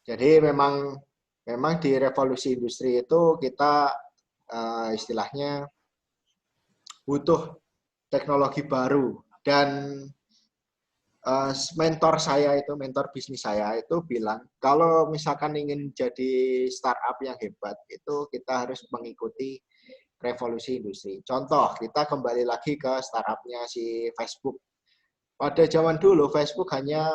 Jadi memang di revolusi industri itu kita istilahnya butuh teknologi baru dan mentor bisnis saya itu bilang kalau misalkan ingin jadi startup yang hebat itu kita harus mengikuti revolusi industri. Contoh, kita kembali lagi ke startupnya si Facebook. Pada zaman dulu Facebook hanya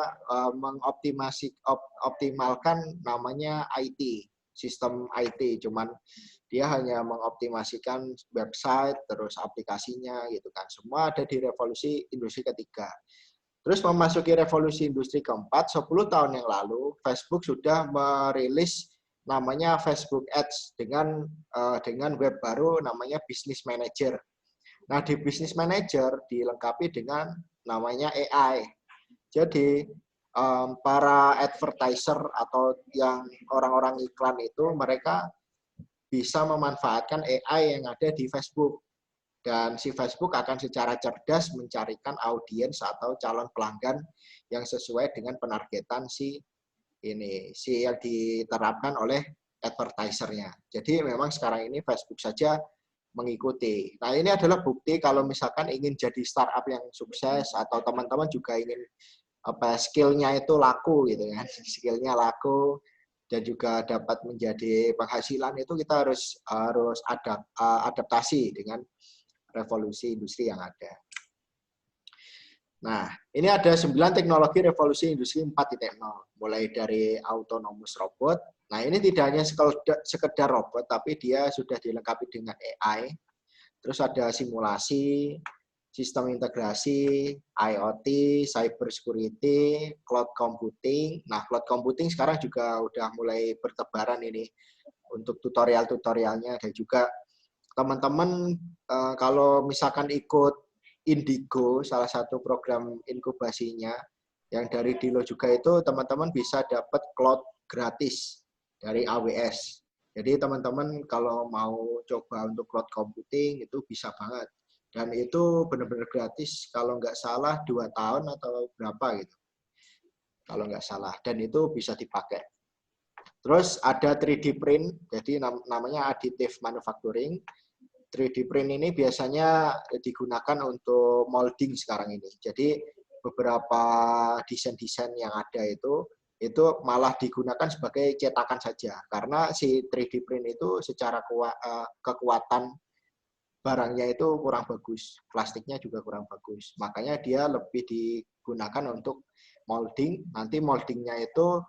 optimalkan namanya IT, sistem IT, cuman dia hanya mengoptimasikan website terus aplikasinya gitu kan. Semua ada di revolusi industri ketiga. Terus memasuki revolusi industri keempat, 10 tahun yang lalu, Facebook sudah merilis namanya Facebook Ads dengan web baru namanya Business Manager. Nah, di Business Manager dilengkapi dengan namanya AI. Jadi, para advertiser atau yang orang-orang iklan itu, mereka bisa memanfaatkan AI yang ada di Facebook. Dan si Facebook akan secara cerdas mencarikan audiens atau calon pelanggan yang sesuai dengan penargetan si yang diterapkan oleh advertisernya. Jadi memang sekarang ini Facebook saja mengikuti. Nah, ini adalah bukti kalau misalkan ingin jadi startup yang sukses atau teman-teman juga ingin skill-nya itu laku gitu kan. Skill-nya laku dan juga dapat menjadi penghasilan itu kita harus adaptasi dengan revolusi industri yang ada. Nah, ini ada 9 teknologi revolusi industri 4.0, mulai dari autonomous robot. Nah, ini tidak hanya sekedar robot, tapi dia sudah dilengkapi dengan AI. Terus ada simulasi, sistem integrasi, IoT, cyber security, cloud computing. Nah, cloud computing sekarang juga udah mulai bertebaran ini untuk tutorial-tutorialnya dan juga teman-teman kalau misalkan ikut Indigo, salah satu program inkubasinya, yang dari Dilo juga itu teman-teman bisa dapat cloud gratis dari AWS. Jadi teman-teman kalau mau coba untuk cloud computing itu bisa banget. Dan itu benar-benar gratis, kalau nggak salah 2 tahun atau berapa gitu. Kalau nggak salah. Dan itu bisa dipakai. Terus ada 3D print, jadi namanya additive manufacturing. 3D print ini biasanya digunakan untuk molding sekarang ini. Jadi beberapa desain-desain yang ada itu malah digunakan sebagai cetakan saja. Karena si 3D print itu secara kekuatan barangnya itu kurang bagus. Plastiknya juga kurang bagus. Makanya dia lebih digunakan untuk molding. Nanti moldingnya itu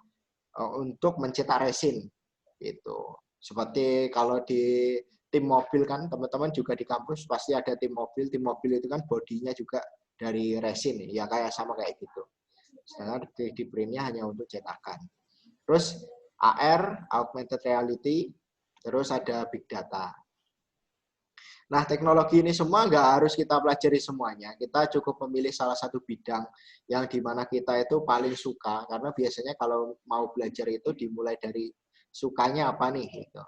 untuk mencetak resin. Gitu. Seperti kalau di tim mobil kan, teman-teman juga di kampus pasti ada tim mobil. Tim mobil itu kan bodinya juga dari resin, ya kayak sama kayak gitu. Sedangkan 3D print-nya hanya untuk cetakan. Terus AR, augmented reality, terus ada big data. Nah, teknologi ini semua nggak harus kita pelajari semuanya. Kita cukup memilih salah satu bidang yang dimana kita itu paling suka. Karena biasanya kalau mau belajar itu dimulai dari sukanya apa nih. Gitu.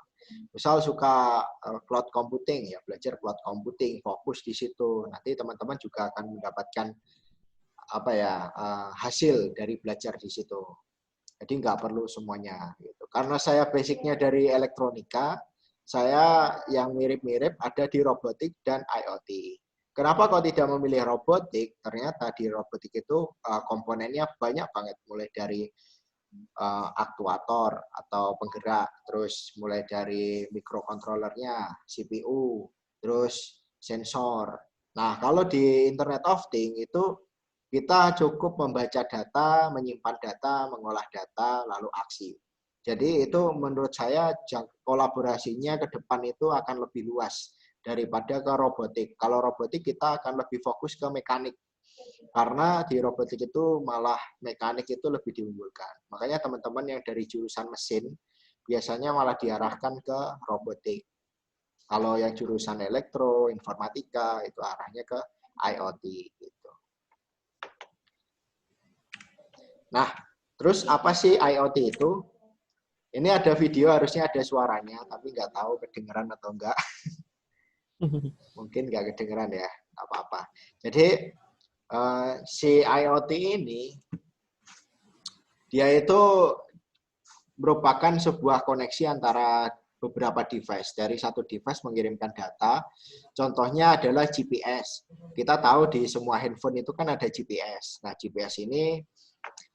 Misal suka cloud computing, ya belajar cloud computing, fokus di situ. Nanti teman-teman juga akan mendapatkan hasil dari belajar di situ. Jadi nggak perlu semuanya. Gitu. Karena saya basicnya dari elektronika, saya yang mirip-mirip ada di robotik dan IoT. Kenapa kok tidak memilih robotik? Ternyata di robotik itu komponennya banyak banget, mulai dari aktuator atau penggerak, terus mulai dari mikrokontrolernya, CPU, terus sensor. Nah, kalau di Internet of Things itu kita cukup membaca data, menyimpan data, mengolah data, lalu aksi. Jadi itu menurut saya kolaborasinya ke depan itu akan lebih luas daripada ke robotik. Kalau robotik kita akan lebih fokus ke mekanik. Karena di robotik itu malah mekanik itu lebih diunggulkan. Makanya teman-teman yang dari jurusan mesin biasanya malah diarahkan ke robotik. Kalau yang jurusan elektro, informatika itu arahnya ke IoT gitu. Nah, terus apa sih IoT itu? Ini ada video, harusnya ada suaranya, tapi nggak tahu kedengeran atau enggak. Mungkin nggak kedengeran ya, apa-apa. Jadi si IoT ini dia itu merupakan sebuah koneksi antara beberapa device. Dari satu device mengirimkan data, contohnya adalah GPS. Kita tahu di semua handphone itu kan ada GPS. Nah, GPS ini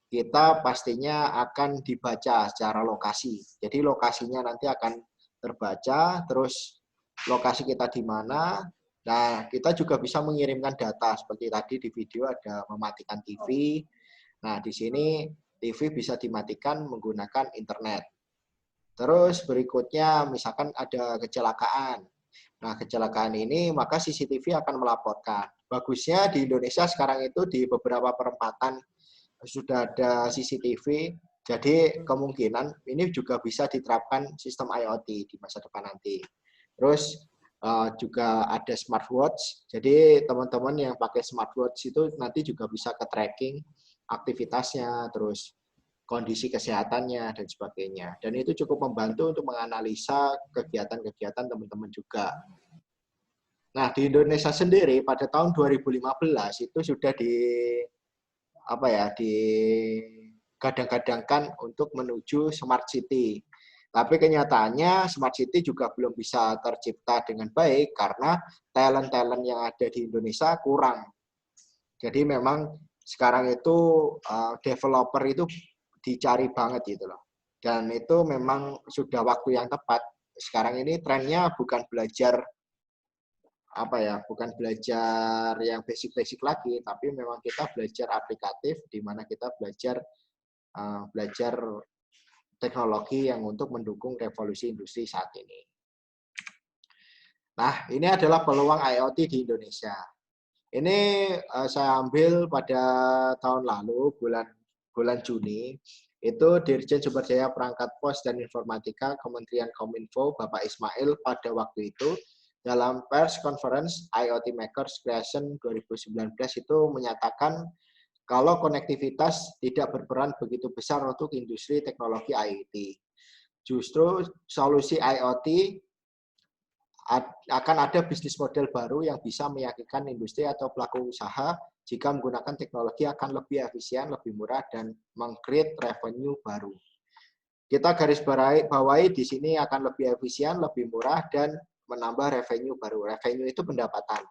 kita pastinya akan dibaca secara lokasi. Jadi lokasinya nanti akan terbaca, terus lokasi kita di mana. Nah, kita juga bisa mengirimkan data seperti tadi di video ada mematikan TV. Nah, di sini TV bisa dimatikan menggunakan internet. Terus berikutnya misalkan ada kecelakaan. Nah, kecelakaan ini maka CCTV akan melaporkan. Bagusnya di Indonesia sekarang itu di beberapa perempatan sudah ada CCTV, jadi kemungkinan ini juga bisa diterapkan sistem IoT di masa depan nanti. Terus juga ada smartwatch, jadi teman-teman yang pakai smartwatch itu nanti juga bisa ke tracking aktivitasnya, terus kondisi kesehatannya, dan sebagainya. Dan itu cukup membantu untuk menganalisa kegiatan-kegiatan teman-teman juga. Nah, di Indonesia sendiri pada tahun 2015 itu sudah digadang-gadangkan untuk menuju smart city. Tapi kenyataannya smart city juga belum bisa tercipta dengan baik karena talent-talent yang ada di Indonesia kurang. Jadi memang sekarang itu developer itu dicari banget gitu loh. Dan itu memang sudah waktu yang tepat. Sekarang ini trennya bukan belajar bukan belajar yang basic-basic lagi, tapi memang kita belajar aplikatif, di mana kita belajar teknologi yang untuk mendukung revolusi industri saat ini. Nah, ini adalah peluang IoT di Indonesia. Ini saya ambil pada tahun lalu, bulan Juni, itu Dirjen Sumber Daya Perangkat Pos dan Informatika Kementerian Kominfo, Bapak Ismail, pada waktu itu, dalam Pers Conference IoT Makers Creation 2019 itu menyatakan kalau konektivitas tidak berperan begitu besar untuk industri teknologi IoT. Justru solusi IoT akan ada bisnis model baru yang bisa meyakinkan industri atau pelaku usaha jika menggunakan teknologi akan lebih efisien, lebih murah, dan meng-create revenue baru. Kita garis bawahi di sini akan lebih efisien, lebih murah, dan menambah revenue baru. Revenue itu pendapatan.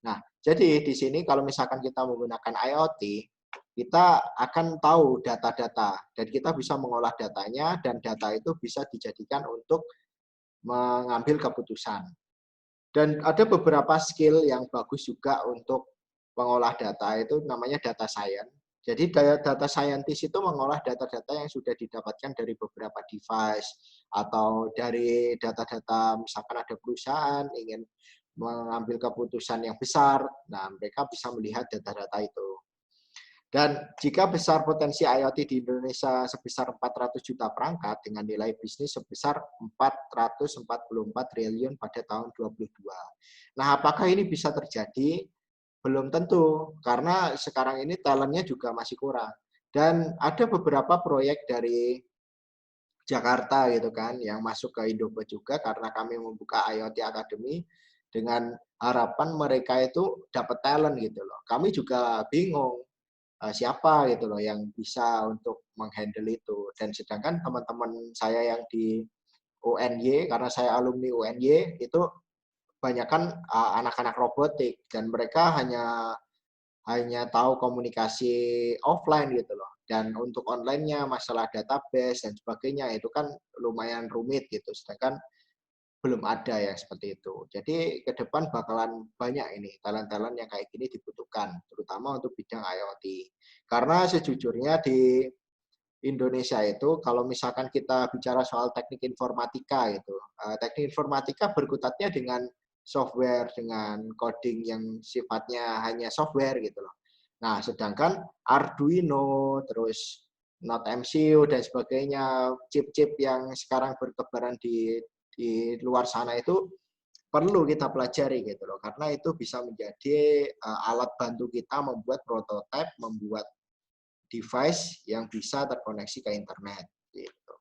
Nah, jadi di sini kalau misalkan kita menggunakan IoT, kita akan tahu data-data, dan kita bisa mengolah datanya, dan data itu bisa dijadikan untuk mengambil keputusan. Dan ada beberapa skill yang bagus juga untuk mengolah data, itu namanya data science. Jadi data scientist itu mengolah data-data yang sudah didapatkan dari beberapa device atau dari data-data misalkan ada perusahaan ingin mengambil keputusan yang besar, nah mereka bisa melihat data-data itu. Dan jika besar potensi IoT di Indonesia sebesar 400 juta perangkat dengan nilai bisnis sebesar 444 triliun pada tahun 2022. Nah, apakah ini bisa terjadi? Belum tentu, karena sekarang ini talentnya juga masih kurang. Dan ada beberapa proyek dari Jakarta gitu kan, yang masuk ke Indofood juga karena kami membuka IoT Academy dengan harapan mereka itu dapat talent gitu loh. Kami juga bingung siapa gitu loh yang bisa untuk menghandle itu. Dan sedangkan teman-teman saya yang di UNY, karena saya alumni UNY, itu banyakkan anak-anak robotik dan mereka hanya tahu komunikasi offline gitu loh. Dan untuk online-nya masalah database dan sebagainya itu kan lumayan rumit gitu. Sedangkan belum ada yang seperti itu. Jadi ke depan bakalan banyak ini talent-talent yang kayak gini dibutuhkan, terutama untuk bidang IoT. Karena sejujurnya di Indonesia itu kalau misalkan kita bicara soal teknik informatika itu, teknik informatika berkutatnya dengan software, dengan coding yang sifatnya hanya software gitu loh. Nah, sedangkan Arduino, terus Node MCU dan sebagainya, chip-chip yang sekarang bertebaran di luar sana itu perlu kita pelajari gitu loh, karena itu bisa menjadi alat bantu kita membuat prototipe, membuat device yang bisa terkoneksi ke internet gitu.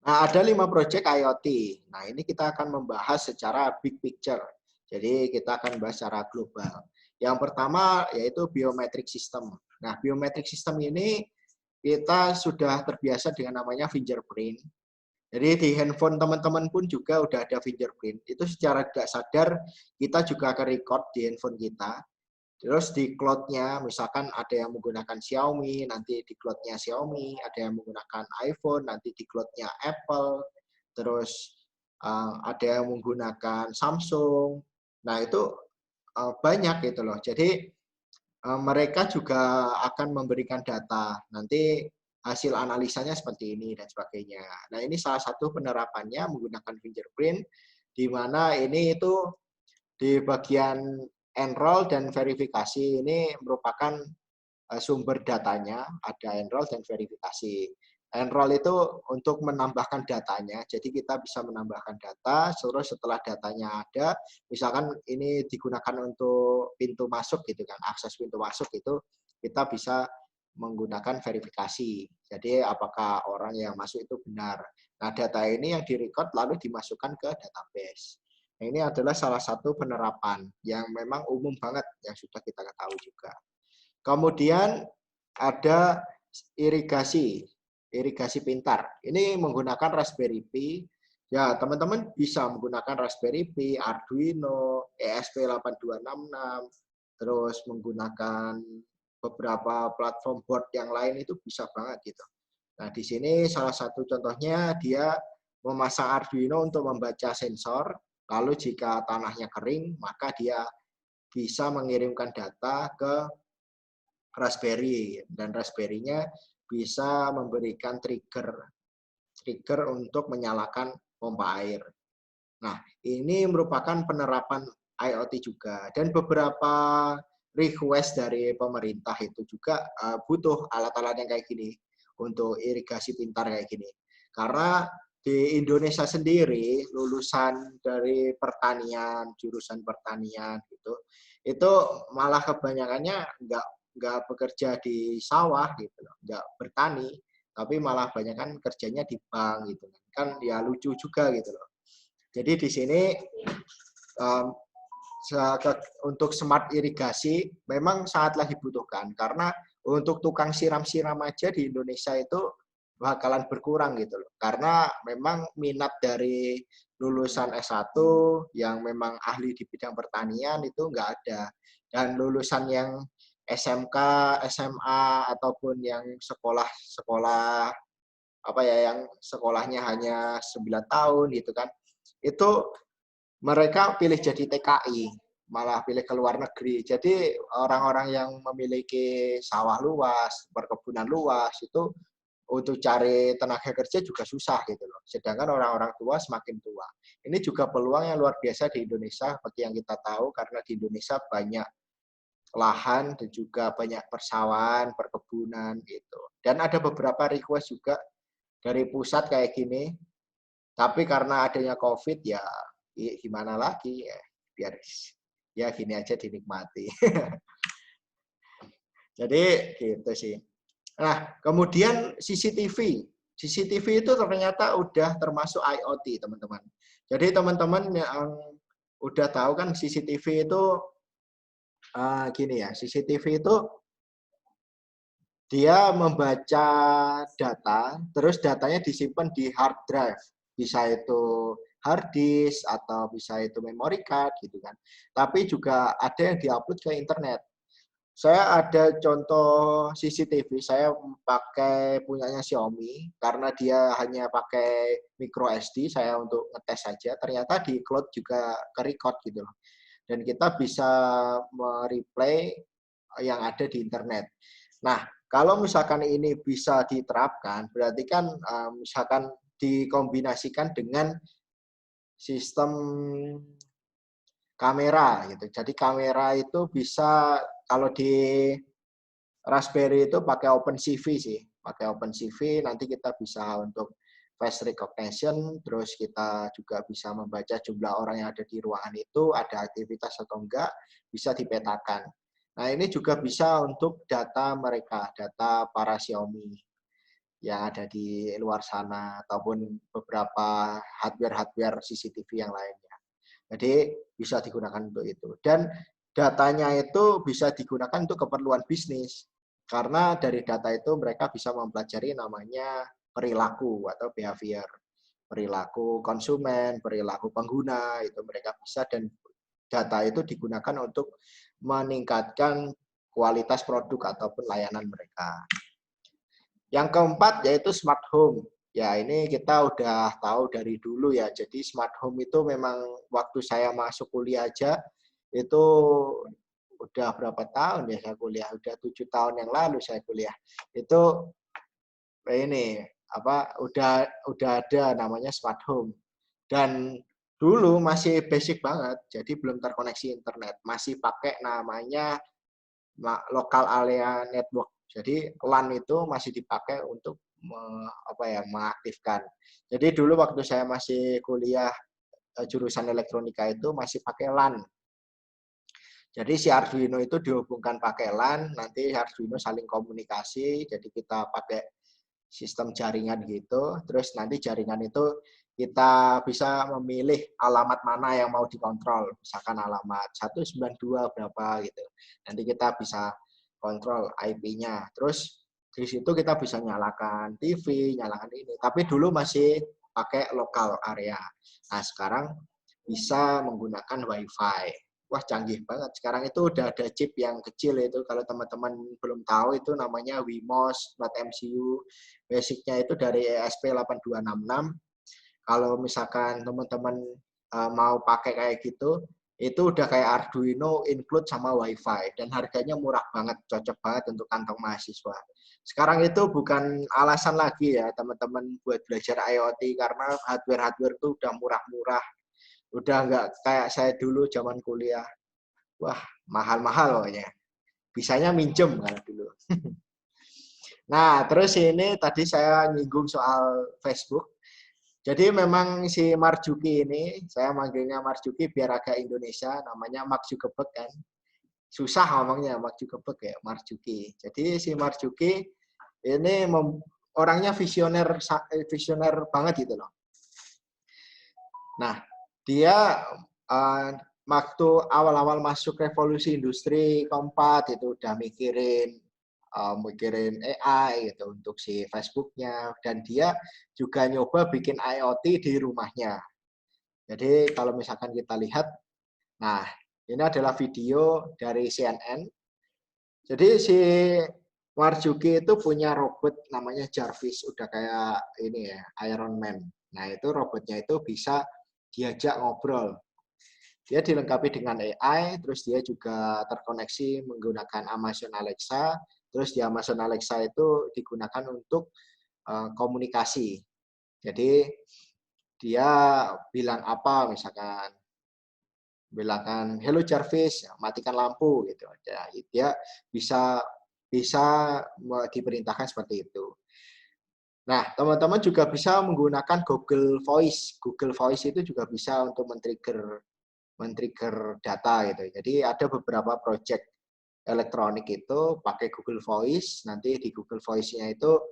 Nah, ada 5 project IoT. Nah, ini kita akan membahas secara big picture. Jadi kita akan bahas secara global. Yang pertama yaitu biometric system. Nah, biometric system ini kita sudah terbiasa dengan namanya fingerprint. Jadi di handphone teman-teman pun juga udah ada fingerprint. Itu secara tidak sadar kita juga akan record di handphone kita. Terus di cloud-nya, misalkan ada yang menggunakan Xiaomi, nanti di cloud-nya Xiaomi, ada yang menggunakan iPhone, nanti di cloud-nya Apple, terus ada yang menggunakan Samsung. Nah, itu banyak gitu loh. Jadi mereka juga akan memberikan data. Nanti hasil analisanya seperti ini dan sebagainya. Nah, ini salah satu penerapannya menggunakan fingerprint, di mana ini itu di bagian enroll dan verifikasi ini merupakan sumber datanya, ada enroll dan verifikasi. Enroll itu untuk menambahkan datanya, jadi kita bisa menambahkan data, terus setelah datanya ada, misalkan ini digunakan untuk pintu masuk gitu kan, akses pintu masuk itu kita bisa menggunakan verifikasi. Jadi apakah orang yang masuk itu benar. Nah, data ini yang direcord lalu dimasukkan ke database. Nah, ini adalah salah satu penerapan yang memang umum banget yang sudah kita ketahui juga. Kemudian ada irigasi pintar. Ini menggunakan Raspberry Pi. Ya, teman-teman bisa menggunakan Raspberry Pi, Arduino, ESP8266, terus menggunakan beberapa platform board yang lain itu bisa banget gitu. Nah, di sini salah satu contohnya dia memasang Arduino untuk membaca sensor, lalu jika tanahnya kering, maka dia bisa mengirimkan data ke Raspberry, dan Raspberry-nya bisa memberikan trigger untuk menyalakan pompa air. Nah, ini merupakan penerapan IoT juga, dan beberapa request dari pemerintah itu juga butuh alat-alat yang kayak gini untuk irigasi pintar kayak gini. Karena di Indonesia sendiri lulusan dari pertanian, jurusan pertanian gitu, itu malah kebanyakannya nggak bekerja di sawah gitu loh, nggak bertani, tapi malah banyak kan kerjanya di bank gitu kan, ya lucu juga gitu loh. Jadi di sini um, untuk smart irigasi memang sangatlah dibutuhkan karena untuk tukang siram-siram aja di Indonesia itu bakalan berkurang gitu loh. Karena memang minat dari lulusan S1 yang memang ahli di bidang pertanian itu nggak ada. Dan lulusan yang SMK, SMA ataupun yang sekolah apa ya yang sekolahnya hanya 9 tahun gitu kan. Itu mereka pilih jadi TKI, malah pilih ke luar negeri. Jadi orang-orang yang memiliki sawah luas, perkebunan luas itu untuk cari tenaga kerja juga susah gitu loh. Sedangkan orang-orang tua semakin tua. Ini juga peluang yang luar biasa di Indonesia seperti yang kita tahu karena di Indonesia banyak lahan dan juga banyak persawahan, perkebunan gitu. Dan ada beberapa request juga dari pusat kayak gini. Tapi karena adanya COVID ya gimana lagi ya biar ya gini aja dinikmati. Jadi gitu sih. Nah, kemudian CCTV. CCTV itu ternyata udah termasuk IoT, teman-teman. Jadi teman-teman yang udah tahu kan CCTV itu gini ya, CCTV itu dia membaca data, terus datanya disimpan di hard drive. Bisa itu hard disk atau bisa itu memory card gitu kan. Tapi juga ada yang diupload ke internet. Saya ada contoh CCTV, saya pakai punyanya Xiaomi karena dia hanya pakai micro SD, saya untuk ngetes saja. Ternyata di cloud juga ke-record gitu loh. Dan kita bisa mereplay yang ada di internet. Nah, kalau misalkan ini bisa diterapkan, berarti kan misalkan dikombinasikan dengan sistem kamera gitu. Jadi kamera itu bisa kalau di Raspberry itu pakai OpenCV sih, pakai OpenCV nanti kita bisa untuk face recognition, terus kita juga bisa membaca jumlah orang yang ada di ruangan itu, ada aktivitas atau enggak, bisa dipetakan. Nah, ini juga bisa untuk data mereka, data para Xiaomi yang ada di luar sana, ataupun beberapa hardware-hardware CCTV yang lainnya. Jadi bisa digunakan untuk itu. Dan datanya itu bisa digunakan untuk keperluan bisnis. Karena dari data itu mereka bisa mempelajari namanya perilaku atau behavior. Perilaku konsumen, perilaku pengguna, itu mereka bisa, dan data itu digunakan untuk meningkatkan kualitas produk ataupun layanan mereka. Yang keempat yaitu smart home. Ya, ini kita udah tahu dari dulu ya. Jadi smart home itu memang waktu saya masuk kuliah aja, itu udah berapa tahun ya saya kuliah? Udah 7 tahun yang lalu saya kuliah. Itu ini apa? Udah ada namanya smart home. Dan dulu masih basic banget, jadi belum terkoneksi internet. Masih pakai namanya local area network. Jadi LAN itu masih dipakai untuk mengaktifkan. Jadi dulu waktu saya masih kuliah jurusan elektronika itu masih pakai LAN. Jadi si Arduino itu dihubungkan pakai LAN, nanti Arduino saling komunikasi, jadi kita pakai sistem jaringan gitu, terus nanti jaringan itu kita bisa memilih alamat mana yang mau dikontrol, misalkan alamat 192 berapa gitu. Nanti kita bisa kontrol IP-nya. Terus di situ kita bisa nyalakan TV, nyalakan ini. Tapi dulu masih pakai lokal area. Nah, sekarang bisa menggunakan WiFi. Wah, canggih banget. Sekarang itu udah ada chip yang kecil itu. Kalau teman-teman belum tahu, itu namanya WeMOS, not MCU. Basicnya itu dari ESP8266. Kalau misalkan teman-teman mau pakai kayak gitu, itu udah kayak Arduino include sama WiFi. Dan harganya murah banget, cocok banget untuk kantong mahasiswa. Sekarang itu bukan alasan lagi ya teman-teman buat belajar IoT, karena hardware-hardware itu udah murah-murah. Udah nggak kayak saya dulu zaman kuliah. Wah, mahal-mahal pokoknya. Bisanya minjem kalau dulu. Nah, terus ini tadi saya nyinggung soal Facebook. Jadi memang si Marjuki ini, saya manggilnya Marjuki biar agak Indonesia, namanya Mark Zuckerberg kan. Susah ngomongnya Mark Zuckerberg ya, Marjuki. Jadi si Marjuki ini orangnya visioner banget gitu loh. Nah, dia waktu awal-awal masuk revolusi industri keempat itu udah mikirin AI gitu untuk si Facebooknya, dan dia juga nyoba bikin IoT di rumahnya. Jadi kalau misalkan kita lihat, nah ini adalah video dari CNN. Jadi si Marjuki itu punya robot namanya Jarvis, udah kayak ini ya, Iron Man. Nah itu robotnya itu bisa diajak ngobrol. Dia dilengkapi dengan AI, terus dia juga terkoneksi menggunakan Amazon Alexa, terus di Amazon Alexa itu digunakan untuk komunikasi. Jadi dia bilang apa, misalkan bilangkan hello Jarvis, matikan lampu gitu. Ya, dia bisa bisa diperintahkan seperti itu. Nah, teman-teman juga bisa menggunakan Google Voice. Google Voice itu juga bisa untuk men-trigger data gitu. Jadi ada beberapa project elektronik itu pakai Google Voice, nanti di Google Voice-nya itu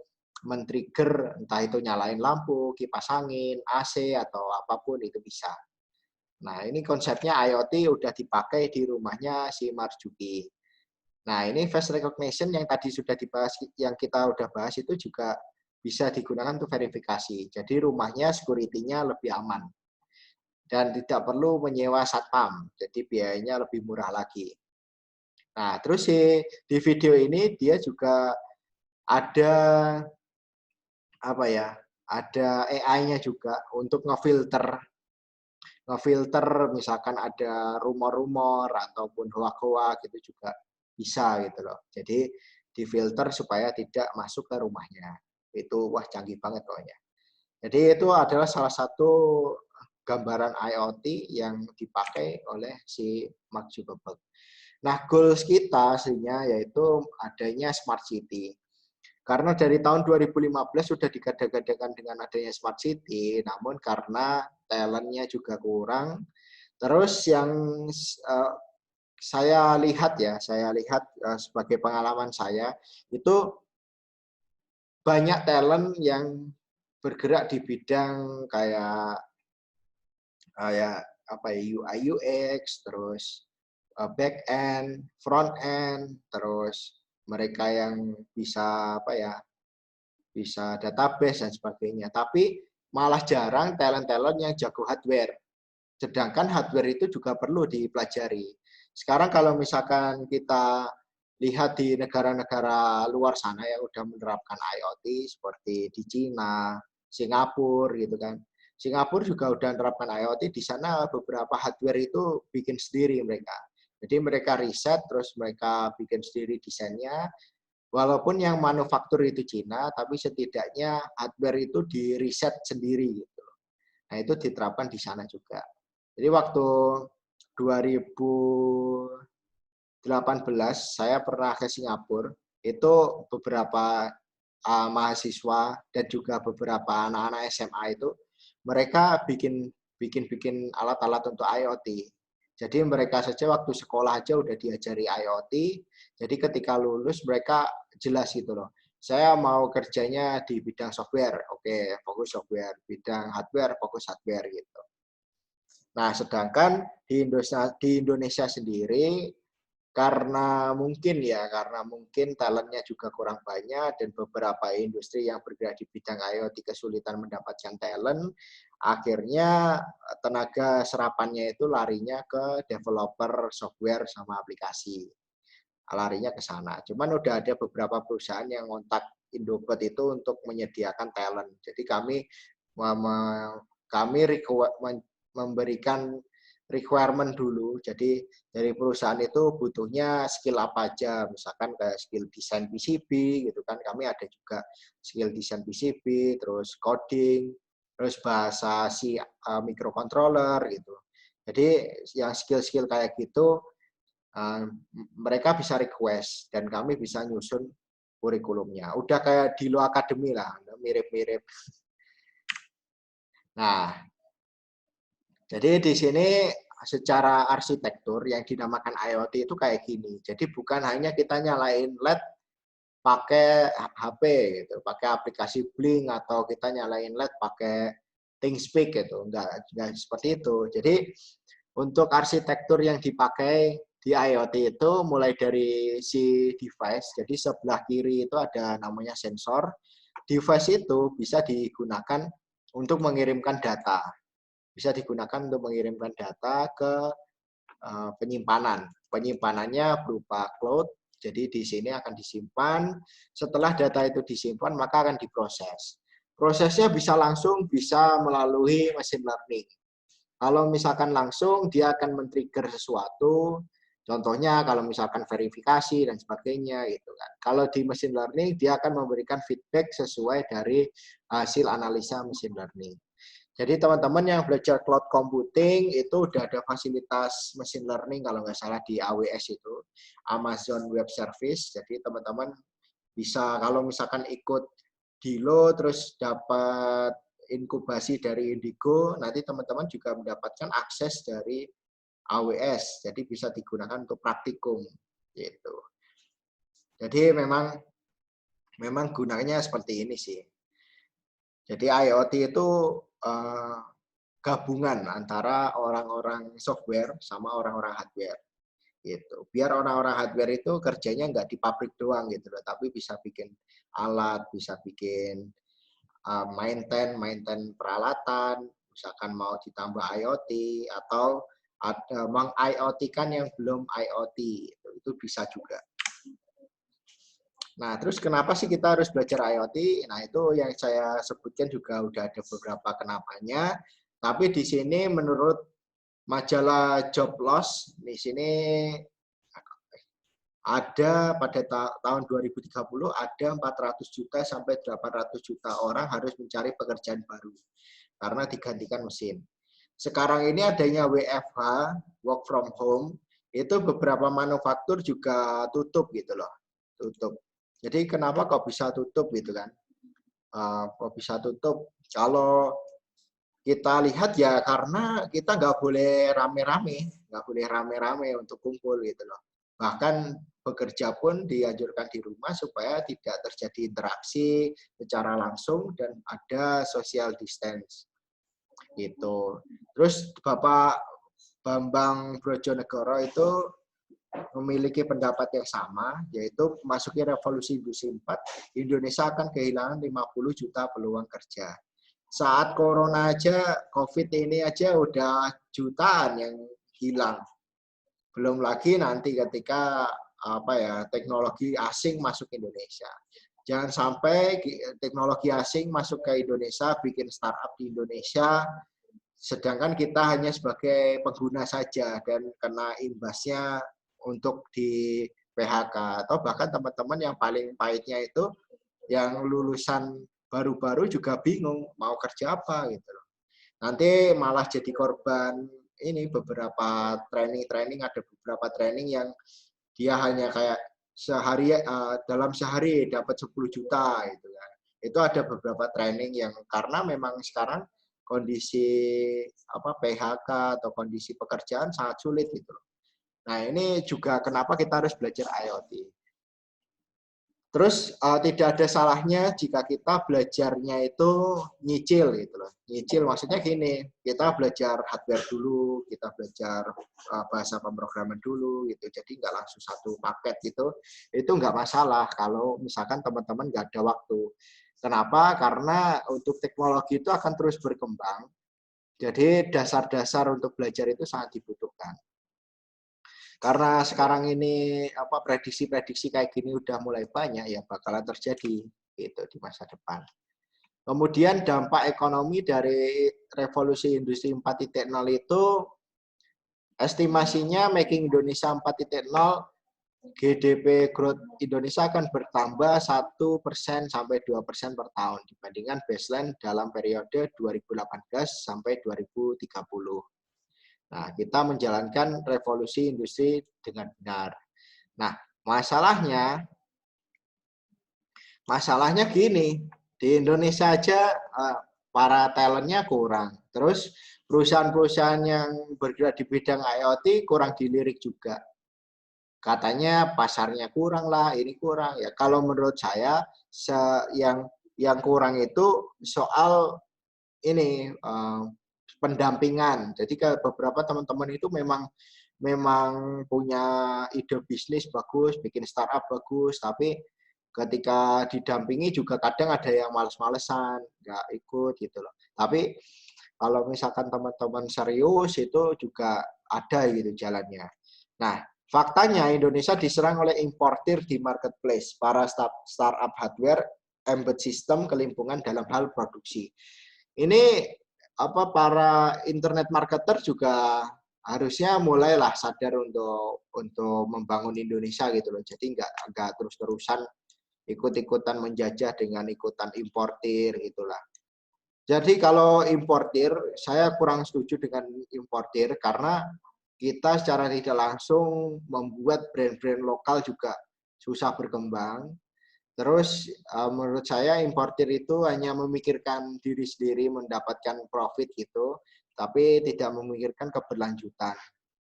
men-trigger entah itu nyalain lampu, kipas angin, AC atau apapun itu bisa. Nah, ini konsepnya IoT udah dipakai di rumahnya si Marjuki. Nah, ini face recognition yang tadi sudah dibahas, yang kita udah bahas itu juga bisa digunakan untuk verifikasi. Jadi rumahnya security-nya lebih aman. Dan tidak perlu menyewa satpam, jadi biayanya lebih murah lagi. Nah, terus di video ini dia juga ada apa ya? Ada AI-nya juga untuk ngefilter misalkan ada rumor-rumor ataupun hoak-hoak gitu juga bisa gitu loh. Jadi difilter supaya tidak masuk ke rumahnya. Itu wah canggih banget pokoknya. Jadi itu adalah salah satu gambaran IoT yang dipakai oleh si Mark Zuckerberg. Nah, goals kita aslinya yaitu adanya smart city. Karena dari tahun 2015 sudah digadang-gadangkan dengan adanya smart city, namun karena talentnya juga kurang. Terus yang saya lihat sebagai pengalaman saya, itu banyak talent yang bergerak di bidang kayak apa ya, UI UX, terus back end, front end, terus mereka yang bisa apa ya, bisa database dan sebagainya. Tapi malah jarang talent-talent yang jago hardware. Sedangkan hardware itu juga perlu dipelajari. Sekarang kalau misalkan kita lihat di negara-negara luar sana yang udah menerapkan IoT seperti di Cina, Singapura gitu kan. Singapura juga udah menerapkan IoT, di sana beberapa hardware itu bikin sendiri mereka. Jadi mereka riset, terus mereka bikin sendiri desainnya. Walaupun yang manufaktur itu Cina, tapi setidaknya hardware itu di riset sendiri gitu. Nah, itu diterapkan di sana juga. Jadi waktu 2018 saya pernah ke Singapura, itu beberapa mahasiswa dan juga beberapa anak-anak SMA itu mereka bikin alat-alat untuk IoT. Jadi mereka saja waktu sekolah aja udah diajari IoT. Jadi ketika lulus mereka jelas gitu loh. Saya mau kerjanya di bidang software, oke, fokus software. Bidang hardware, fokus hardware gitu. Nah, sedangkan di Indonesia sendiri karena mungkin talentnya juga kurang banyak dan beberapa industri yang bergerak di bidang IoT kesulitan mendapatkan talent, akhirnya tenaga serapannya itu larinya ke developer software sama aplikasi. Larinya ke sana. Cuman udah ada beberapa perusahaan yang ngontak Indobot itu untuk menyediakan talent. Jadi kami memberikan requirement dulu. Jadi dari perusahaan itu butuhnya skill apa aja, misalkan kayak skill desain PCB gitu kan. Kami ada juga skill desain PCB, terus coding, terus bahasa microcontroller gitu. Jadi yang skill-skill kayak gitu mereka bisa request dan kami bisa nyusun kurikulumnya. Udah kayak di Lo Academy lah, mirip-mirip. Nah, jadi di sini secara arsitektur yang dinamakan IoT itu kayak gini. Jadi bukan hanya kita nyalain LED pakai HP gitu, pakai aplikasi Blink atau kita nyalain LED pakai ThinkSpeak gitu. Enggak seperti itu. Jadi untuk arsitektur yang dipakai di IoT itu mulai dari si device. Jadi sebelah kiri itu ada namanya sensor. Device itu bisa digunakan untuk mengirimkan data. Bisa digunakan untuk mengirimkan data ke penyimpanan. Penyimpanannya berupa cloud, jadi di sini akan disimpan. Setelah data itu disimpan, maka akan diproses. Prosesnya bisa langsung, bisa melalui machine learning. Kalau misalkan langsung, dia akan men-trigger sesuatu, contohnya kalau misalkan verifikasi dan sebagainya gitu kan. Kalau di machine learning, dia akan memberikan feedback sesuai dari hasil analisa machine learning. Jadi teman-teman yang belajar cloud computing itu udah ada fasilitas machine learning kalau nggak salah di AWS itu, Amazon Web Service. Jadi teman-teman bisa kalau misalkan ikut Dilo terus dapat inkubasi dari Indigo, nanti teman-teman juga mendapatkan akses dari AWS. Jadi bisa digunakan untuk praktikum gitu. Jadi memang gunanya seperti ini sih. Jadi IoT itu gabungan antara orang-orang software sama orang-orang hardware gitu. Biar orang-orang hardware itu kerjanya nggak di pabrik doang gitu loh, tapi bisa bikin alat, bisa bikin maintain peralatan, misalkan mau ditambah IoT atau ada meng-IoT kan yang belum IoT, itu bisa juga. Nah, terus kenapa sih kita harus belajar IoT? Nah, itu yang saya sebutkan juga udah ada beberapa kenapanya. Tapi di sini menurut majalah Job Loss, di sini ada pada tahun 2030 ada 400 juta sampai 800 juta orang harus mencari pekerjaan baru karena digantikan mesin. Sekarang ini adanya WFH, work from home, itu beberapa manufaktur juga tutup gitu loh. Tutup. Jadi kenapa kok bisa tutup gitu kan? Kok bisa tutup? Kalau kita lihat ya karena kita nggak boleh rame-rame untuk kumpul gitu loh. Bahkan bekerja pun dianjurkan di rumah supaya tidak terjadi interaksi secara langsung dan ada social distance gitu. Terus Bapak Bambang Brojonegoro itu memiliki pendapat yang sama, yaitu memasuki revolusi industri 4, Indonesia akan kehilangan 50 juta peluang kerja. Saat corona aja, COVID ini aja udah jutaan yang hilang. Belum lagi nanti ketika teknologi asing masuk Indonesia. Jangan sampai teknologi asing masuk ke Indonesia, bikin startup di Indonesia, sedangkan kita hanya sebagai pengguna saja dan kena imbasnya untuk di PHK. Atau bahkan teman-teman yang paling pahitnya itu yang lulusan baru-baru juga bingung mau kerja apa gitu loh. Nanti malah jadi korban ini beberapa ada beberapa training yang dia hanya kayak dalam sehari dapat 10 juta gitu kan. Itu ada beberapa training yang karena memang sekarang kondisi PHK atau kondisi pekerjaan sangat sulit gitu loh. Nah, ini juga kenapa kita harus belajar IoT. Terus tidak ada salahnya jika kita belajarnya itu nyicil gitu loh. Nyicil maksudnya gini, kita belajar hardware dulu, kita belajar bahasa pemrograman dulu gitu. Jadi nggak langsung satu paket gitu. Itu nggak masalah kalau misalkan teman-teman nggak ada waktu. Kenapa? Karena untuk teknologi itu akan terus berkembang. Jadi dasar-dasar untuk belajar itu sangat dibutuhkan. Karena sekarang ini prediksi-prediksi kayak gini udah mulai banyak, ya bakalan terjadi gitu di masa depan. Kemudian dampak ekonomi dari revolusi industri 4.0 itu estimasinya Making Indonesia 4.0 GDP growth Indonesia akan bertambah 1% sampai 2% per tahun dibandingkan baseline dalam periode 2018 sampai 2030. Nah, kita menjalankan revolusi industri dengan benar. Nah, masalahnya gini, di Indonesia aja para talentnya kurang. Terus perusahaan-perusahaan yang bergerak di bidang IoT kurang dilirik juga. Katanya pasarnya kurang lah, ini kurang. Ya, kalau menurut saya yang kurang itu soal ini pendampingan. Jadi beberapa teman-teman itu memang punya ide bisnis bagus, bikin startup bagus, tapi ketika didampingi juga kadang ada yang males-malesan, nggak ikut gitu loh. Tapi kalau misalkan teman-teman serius itu juga ada gitu jalannya. Nah, faktanya Indonesia diserang oleh importir di marketplace, para startup hardware, embed system, kelimpungan dalam hal produksi. Ini para internet marketer juga harusnya mulailah sadar untuk membangun Indonesia gitu loh. Jadi nggak terus-terusan ikut-ikutan menjajah dengan ikutan importir gitulah. Jadi kalau importir, saya kurang setuju dengan importir karena kita secara tidak langsung membuat brand-brand lokal juga susah berkembang. Terus menurut saya importir itu hanya memikirkan diri sendiri mendapatkan profit gitu, tapi tidak memikirkan keberlanjutan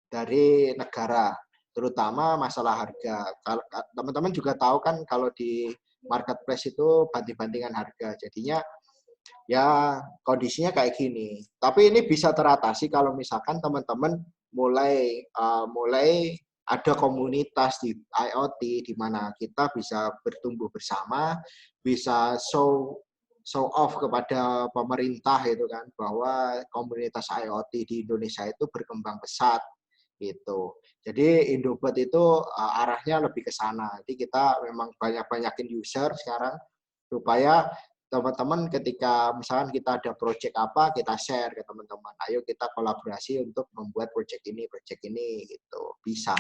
dari negara, terutama masalah harga. Kalau teman-teman juga tahu kan kalau di marketplace itu banding-bandingan harga, jadinya ya kondisinya kayak gini. Tapi ini bisa teratasi kalau misalkan teman-teman mulai ada komunitas di IoT di mana kita bisa bertumbuh bersama, bisa show off kepada pemerintah itu kan bahwa komunitas IoT di Indonesia itu berkembang pesat gitu. Jadi Indobot itu arahnya lebih ke sana. Jadi kita memang banyakin user sekarang supaya teman-teman ketika misalkan kita ada project apa, kita share ke teman-teman. Ayo kita kolaborasi untuk membuat project ini gitu. Bisa.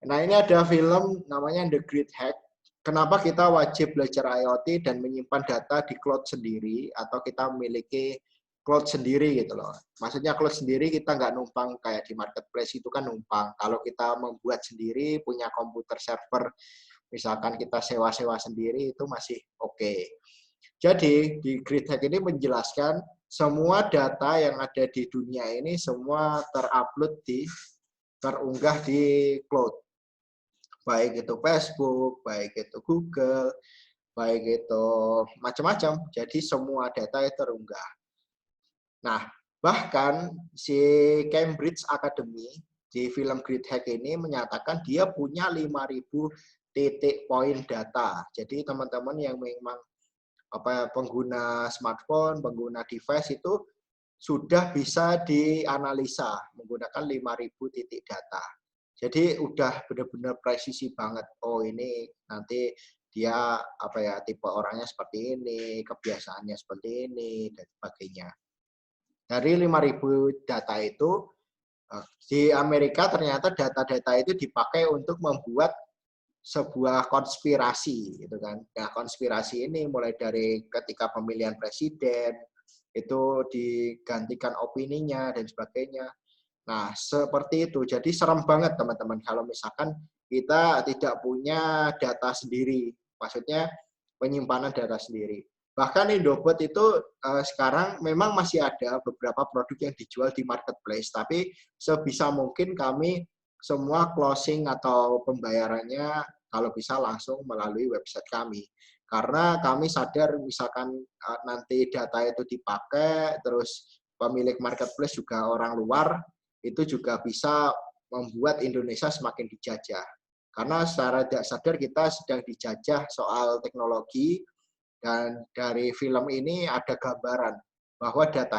Nah, ini ada film namanya The Great Hack. Kenapa kita wajib belajar IoT dan menyimpan data di cloud sendiri atau kita memiliki cloud sendiri gitu loh. Maksudnya cloud sendiri kita nggak numpang kayak di marketplace itu kan numpang. Kalau kita membuat sendiri, punya komputer server, misalkan kita sewa-sewa sendiri itu masih oke. Jadi di Great Hack ini menjelaskan semua data yang ada di dunia ini semua terunggah di cloud. Baik itu Facebook, baik itu Google, baik itu macam-macam. Jadi semua data itu terunggah. Nah, bahkan si Cambridge Academy, di film Great Hack ini menyatakan dia punya 5.000 titik poin data. Jadi teman-teman yang memang pengguna smartphone, pengguna device itu sudah bisa dianalisa menggunakan 5.000 titik data. Jadi udah benar-benar presisi banget. Oh ini nanti dia tipe orangnya seperti ini, kebiasaannya seperti ini dan sebagainya. Dari 5.000 data itu di Amerika ternyata data-data itu dipakai untuk membuat sebuah konspirasi gitu kan. Nah, konspirasi ini mulai dari ketika pemilihan presiden itu digantikan opininya dan sebagainya. Nah, seperti itu. Jadi serem banget teman-teman kalau misalkan kita tidak punya data sendiri. Maksudnya penyimpanan data sendiri. Bahkan Indobot itu sekarang memang masih ada beberapa produk yang dijual di marketplace, tapi sebisa mungkin kami semua closing atau pembayarannya kalau bisa langsung melalui website kami. Karena kami sadar misalkan nanti data itu dipakai, terus pemilik marketplace juga orang luar, itu juga bisa membuat Indonesia semakin dijajah. Karena secara tidak sadar kita sedang dijajah soal teknologi, dan dari film ini ada gambaran bahwa data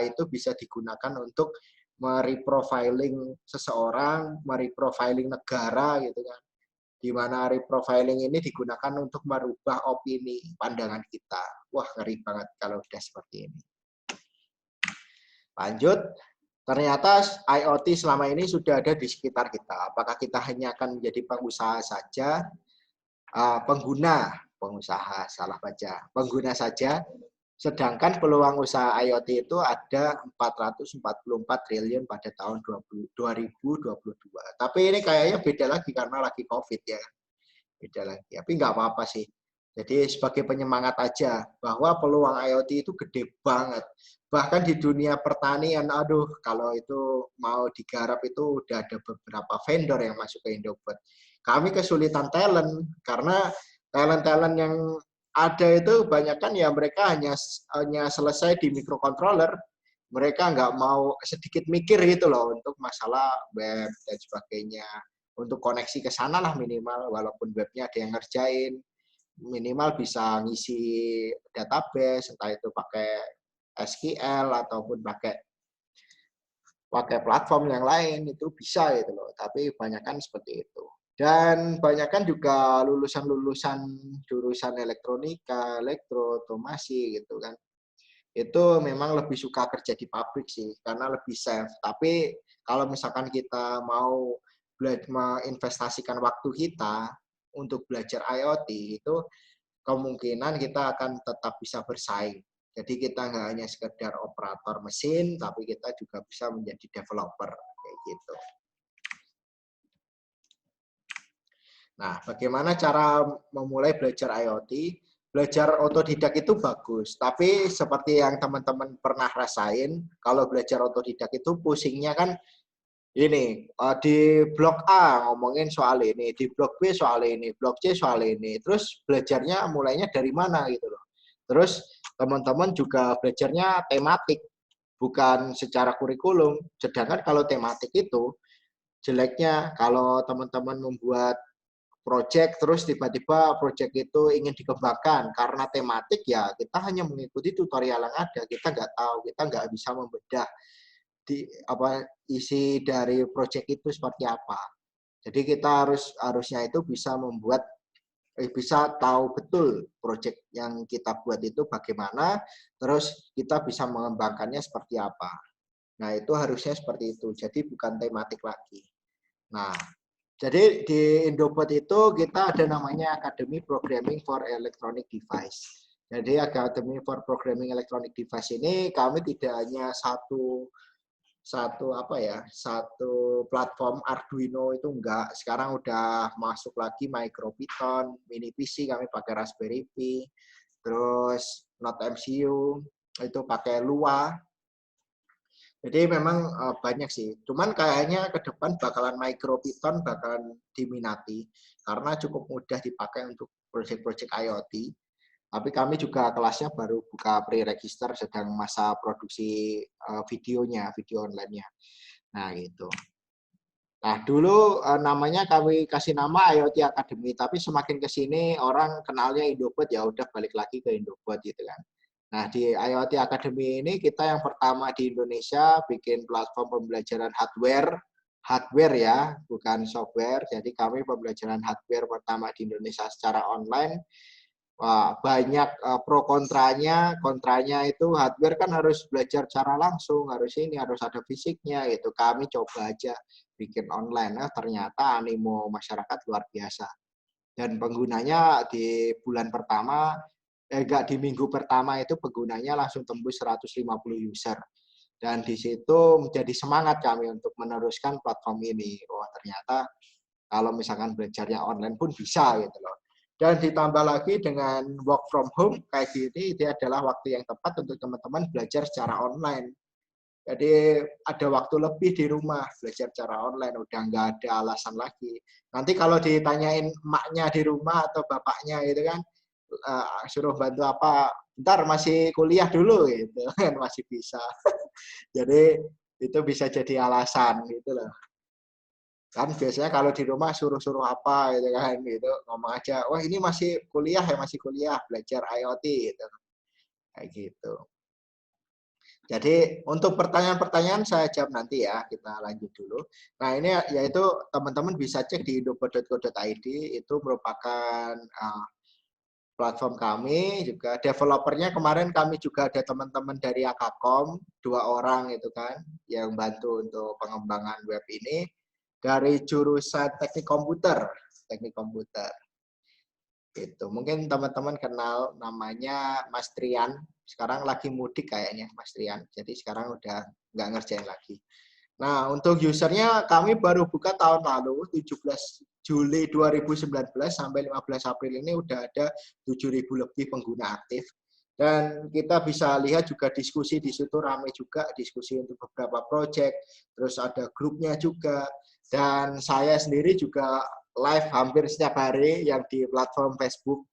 itu bisa digunakan untuk mereprofiling seseorang, mereprofiling negara gitu kan. Di mana reprofiling ini digunakan untuk merubah opini pandangan kita. Wah, ngeri banget kalau udah seperti ini. Lanjut, ternyata IoT selama ini sudah ada di sekitar kita. Apakah kita hanya akan menjadi pengusaha saja? Pengusaha, salah baca. Pengguna saja, sedangkan peluang usaha IoT itu ada 444 triliun pada tahun 2022. Tapi ini kayaknya beda lagi karena lagi COVID ya. Beda lagi. Tapi nggak apa-apa sih. Jadi sebagai penyemangat aja bahwa peluang IoT itu gede banget. Bahkan di dunia pertanian, aduh kalau itu mau digarap itu udah ada beberapa vendor yang masuk ke Indobot. Kami kesulitan talent karena talent-talent yang ada itu kebanyakan ya mereka hanya selesai di microcontroller. Mereka nggak mau sedikit mikir gitu loh untuk masalah web dan sebagainya. Untuk koneksi ke sana lah minimal, walaupun webnya ada yang ngerjain, minimal bisa ngisi database, entah itu pakai SQL ataupun pakai platform yang lain, itu bisa gitu loh. Tapi kebanyakan seperti itu. Dan kebanyakan juga lulusan-lulusan jurusan elektronika, elektro, otomasi gitu kan. Itu memang lebih suka kerja di pabrik sih, karena lebih safe. Tapi kalau misalkan kita mau menginvestasikan waktu kita untuk belajar IoT, itu kemungkinan kita akan tetap bisa bersaing. Jadi kita nggak hanya sekedar operator mesin, tapi kita juga bisa menjadi developer kayak gitu. Nah, bagaimana cara memulai belajar IoT? Belajar otodidak itu bagus, tapi seperti yang teman-teman pernah rasain, kalau belajar otodidak itu pusingnya kan ini, di blok A ngomongin soal ini, di blok B soal ini, blok C soal ini, terus belajarnya mulainya dari mana gitu loh. Terus teman-teman juga belajarnya tematik, bukan secara kurikulum. Sedangkan kalau tematik itu, jeleknya kalau teman-teman membuat project terus tiba-tiba project itu ingin dikembangkan karena tematik ya kita hanya mengikuti tutorial yang ada, kita nggak tahu, kita nggak bisa membedah isi dari project itu seperti apa. Jadi kita harusnya itu bisa bisa tahu betul project yang kita buat itu bagaimana, terus kita bisa mengembangkannya seperti apa. Nah itu harusnya seperti itu. Jadi bukan tematik lagi. Nah, jadi di Indobot itu kita ada namanya Academy Programming for Electronic Device. Jadi Academy for Programming Electronic Device ini kami tidak hanya satu platform Arduino itu enggak. Sekarang udah masuk lagi MicroPython, Mini PC kami pakai Raspberry Pi, terus Node MCU itu pakai Lua. Jadi memang banyak sih. Cuman kayaknya ke depan bakalan MicroPython bakalan diminati karena cukup mudah dipakai untuk proyek-proyek IoT. Tapi kami juga kelasnya baru buka pre-register sedang masa produksi videonya, video online-nya. Nah, gitu. Nah, dulu namanya kami kasih nama IoT Academy, tapi semakin ke sini orang kenalnya Indobot, ya udah balik lagi ke Indobot gitu kan. Nah, di IoT Academy ini kita yang pertama di Indonesia bikin platform pembelajaran hardware ya, bukan software. Jadi kami pembelajaran hardware pertama di Indonesia secara online. Wah, banyak pro kontranya. Kontranya itu hardware kan harus belajar secara langsung, harus ini, harus ada fisiknya gitu. Kami coba aja bikin online. Nah, ternyata animo masyarakat luar biasa. Dan penggunanya di bulan pertama, enggak, di minggu pertama itu penggunanya langsung tembus 150 user. Dan di situ menjadi semangat kami untuk meneruskan platform ini. Oh, ternyata kalau misalkan belajarnya online pun bisa gitu loh. Dan ditambah lagi dengan work from home kayak gini, itu adalah waktu yang tepat untuk teman-teman belajar secara online. Jadi ada waktu lebih di rumah belajar secara online, udah nggak ada alasan lagi. Nanti kalau ditanyain emaknya di rumah atau bapaknya gitu kan, suruh bantu apa, ntar masih kuliah dulu gitu kan, masih bisa. Jadi itu bisa jadi alasan gitu loh. Kan biasanya kalau di rumah suruh-suruh apa gitu kan, gitu ngomong aja, wah ini masih kuliah ya, masih kuliah belajar IoT gitu, kayak gitu. Jadi untuk pertanyaan-pertanyaan saya jawab nanti ya, kita lanjut dulu. Nah ini yaitu teman-teman bisa cek di indobot.co.id, itu merupakan platform kami, juga developernya kemarin kami juga ada teman-teman dari Akakom, 2 orang itu kan, yang bantu untuk pengembangan web ini, dari jurusan teknik komputer. Itu mungkin teman-teman kenal namanya Mas Trian, sekarang lagi mudik kayaknya Mas Trian, jadi sekarang udah nggak ngerjain lagi. Nah, untuk usernya kami baru buka tahun lalu, 17 Juli 2019 sampai 15 April ini udah ada 7.000 lebih pengguna aktif. Dan kita bisa lihat juga diskusi di situ ramai juga, diskusi untuk beberapa project, terus ada grupnya juga. Dan saya sendiri juga live hampir setiap hari yang di platform Facebook.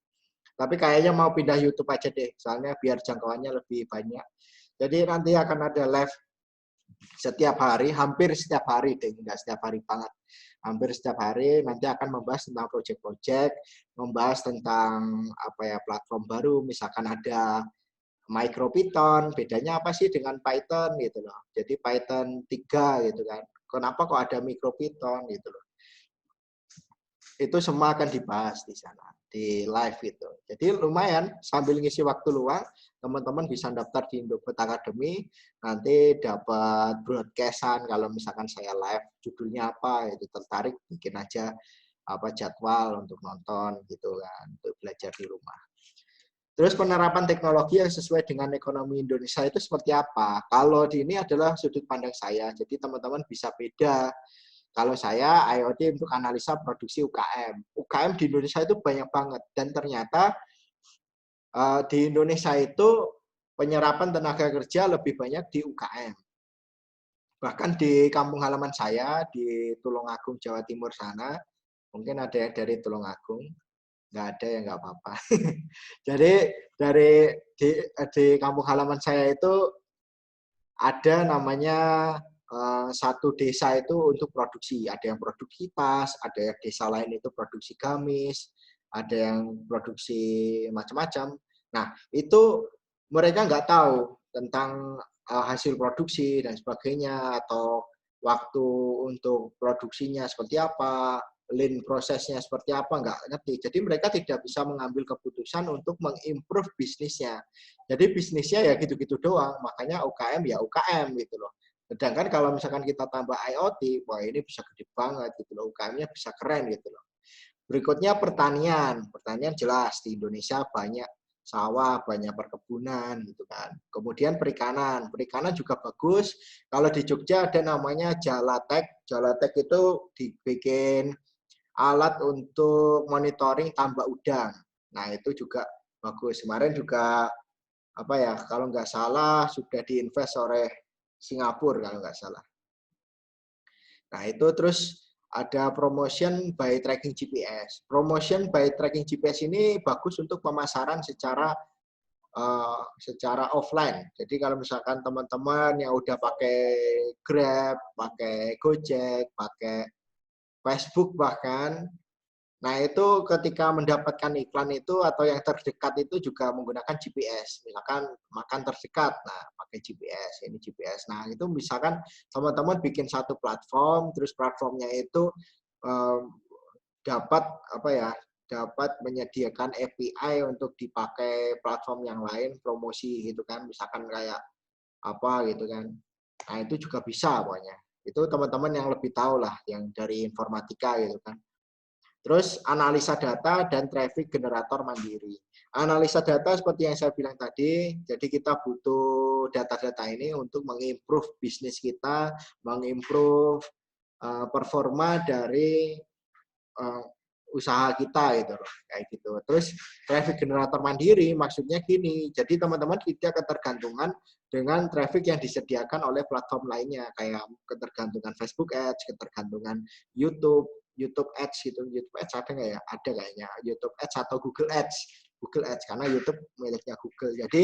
Tapi kayaknya mau pindah YouTube aja deh, soalnya biar jangkauannya lebih banyak. Jadi nanti akan ada live setiap hari, hampir setiap hari deh, enggak setiap hari banget. Hampir setiap hari nanti akan membahas tentang project-project, membahas tentang apa ya, platform baru, misalkan ada MicroPython, bedanya apa sih dengan Python gitu loh. Jadi Python 3 gitu kan. Kenapa kok ada MicroPython gitu loh. Itu semua akan dibahas di sana, di live itu. Jadi lumayan, sambil ngisi waktu luang, teman-teman bisa daftar di Indobot Academy, nanti dapat broadcastan kalau misalkan saya live, judulnya apa, itu tertarik, bikin aja apa jadwal untuk nonton gitu kan, untuk belajar di rumah. Terus penerapan teknologi yang sesuai dengan ekonomi Indonesia itu seperti apa? Kalau di ini adalah sudut pandang saya, jadi teman-teman bisa beda. Kalau saya IoT untuk analisa produksi UKM. UKM di Indonesia itu banyak banget dan ternyata di Indonesia itu penyerapan tenaga kerja lebih banyak di UKM. Bahkan di kampung halaman saya di Tulungagung, Jawa Timur sana, mungkin ada yang dari Tulungagung, nggak ada ya nggak apa-apa. Jadi dari di kampung halaman saya itu ada namanya satu desa itu untuk produksi. Ada yang produksi tas, ada yang desa lain itu produksi gamis, ada yang produksi macam-macam. Nah, itu mereka nggak tahu tentang hasil produksi dan sebagainya, atau waktu untuk produksinya seperti apa, lean prosesnya seperti apa, nggak ngerti. Jadi mereka tidak bisa mengambil keputusan untuk mengimprove bisnisnya. Jadi bisnisnya ya gitu-gitu doang, makanya UKM ya UKM gitu loh. Sedangkan kalau misalkan kita tambah IoT, wah ini bisa gede banget gitu loh, UKM-nya bisa keren gitu loh. Berikutnya pertanian. Pertanian jelas di Indonesia banyak sawah, banyak perkebunan gitu kan. Kemudian perikanan. Perikanan juga bagus. Kalau di Jogja ada namanya Jalatek. Jalatek itu dibikin alat untuk monitoring tambak udang. Nah, itu juga bagus. Kemarin juga apa ya, kalau nggak salah sudah diinvest oleh Singapura kalau nggak salah. Nah, itu terus ada promotion by tracking GPS. Promotion by tracking GPS ini bagus untuk pemasaran secara secara offline. Jadi kalau misalkan teman-teman yang udah pakai Grab, pakai Gojek, pakai Facebook bahkan, nah itu ketika mendapatkan iklan itu atau yang terdekat itu juga menggunakan GPS. Misalkan makan terdekat, nah pakai GPS, ini GPS. Nah itu misalkan teman-teman bikin satu platform, terus platformnya itu eh, dapat apa ya, dapat menyediakan API untuk dipakai platform yang lain, promosi gitu kan, misalkan kayak apa gitu kan. Nah itu juga bisa pokoknya. Itu teman-teman yang lebih tahu lah, yang dari informatika gitu kan. Terus analisa data dan traffic generator mandiri. Analisa data seperti yang saya bilang tadi, jadi kita butuh data-data ini untuk mengimprove bisnis kita, mengimprove performa dari usaha kita gitu loh, kayak gitu. Terus traffic generator mandiri maksudnya gini, jadi teman-teman tidak ketergantungan dengan traffic yang disediakan oleh platform lainnya, kayak ketergantungan Facebook Ads, ketergantungan YouTube Ads gitu. YouTube Ads ada nggak ya? Ada kayaknya. YouTube Ads atau Google Ads. Google Ads karena YouTube miliknya Google. Jadi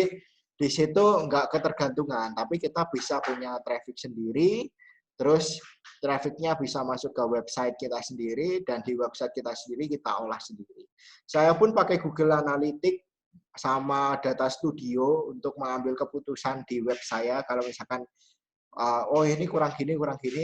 di situ nggak ketergantungan, tapi kita bisa punya traffic sendiri. Terus trafficnya bisa masuk ke website kita sendiri, dan di website kita sendiri kita olah sendiri. Saya pun pakai Google Analytics sama Data Studio untuk mengambil keputusan di web saya. Kalau misalkan, oh ini kurang gini,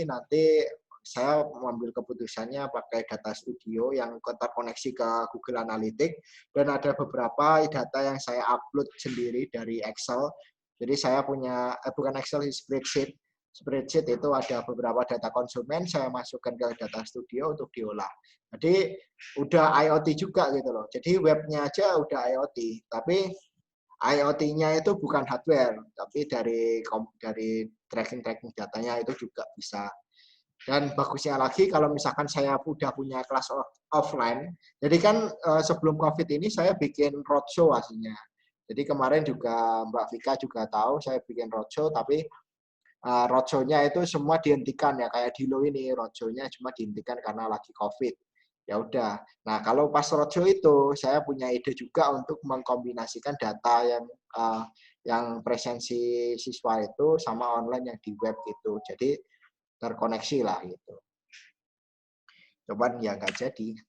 nanti saya mengambil keputusannya pakai Data Studio yang terkoneksi ke Google Analytics, dan ada beberapa data yang saya upload sendiri dari Excel. Jadi saya punya, bukan Excel, spreadsheet. Spreadsheet itu ada beberapa data konsumen, saya masukkan ke Data Studio untuk diolah. Jadi udah IoT juga gitu loh. Jadi webnya aja udah IoT, tapi IoT-nya itu bukan hardware, tapi dari tracking datanya itu juga bisa. Dan bagusnya lagi kalau misalkan saya udah punya kelas offline, jadi kan sebelum COVID ini saya bikin roadshow aslinya. Jadi kemarin juga Mbak Vika juga tahu saya bikin roadshow, tapi roadshow-nya itu semua dihentikan ya, kayak Dilo ini roadshow-nya cuma dihentikan karena lagi COVID. Ya udah. Nah, kalau pas roadshow itu saya punya ide juga untuk mengkombinasikan data yang presensi siswa itu sama online yang di web gitu. Jadi terkoneksi lah gitu. Cuman ya nggak jadi.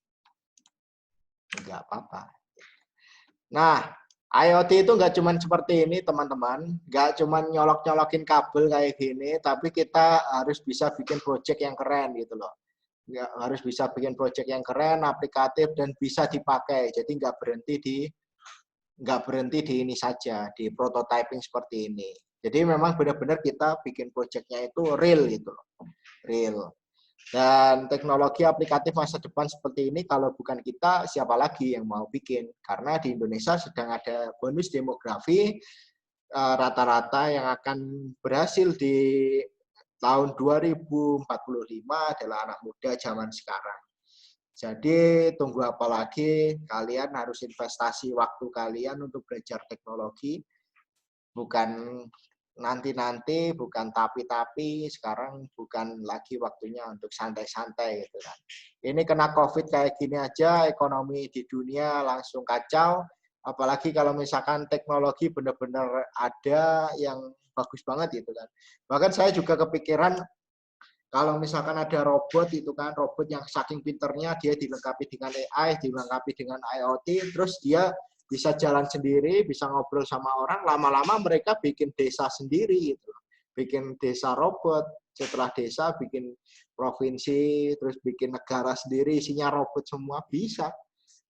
Nggak apa-apa. Nah, IoT itu nggak cuma seperti ini, teman-teman. Nggak cuma nyolok-nyolokin kabel kayak gini, tapi kita harus bisa bikin project yang keren gitu loh. Nggak, harus bisa bikin project yang keren, aplikatif, dan bisa dipakai. Jadi nggak berhenti di ini saja, di prototyping seperti ini. Jadi memang benar-benar kita bikin projectnya itu real gitu loh. Real. Dan teknologi aplikatif masa depan seperti ini, kalau bukan kita, siapa lagi yang mau bikin? Karena di Indonesia sedang ada bonus demografi rata-rata yang akan berhasil di tahun 2045 adalah anak muda zaman sekarang. Jadi tunggu apa lagi? Kalian harus investasi waktu kalian untuk belajar teknologi, bukan nanti-nanti, bukan tapi-tapi, sekarang bukan lagi waktunya untuk santai-santai gitu kan. Ini kena COVID kayak gini aja, ekonomi di dunia langsung kacau, apalagi kalau misalkan teknologi benar-benar ada yang bagus banget gitu kan. Bahkan saya juga kepikiran kalau misalkan ada robot itu kan, robot yang saking pinternya dia dilengkapi dengan AI, dilengkapi dengan IoT, terus dia bisa jalan sendiri, bisa ngobrol sama orang, lama-lama mereka bikin desa sendiri gitu. Bikin desa robot, setelah desa bikin provinsi, terus bikin negara sendiri, isinya robot semua bisa.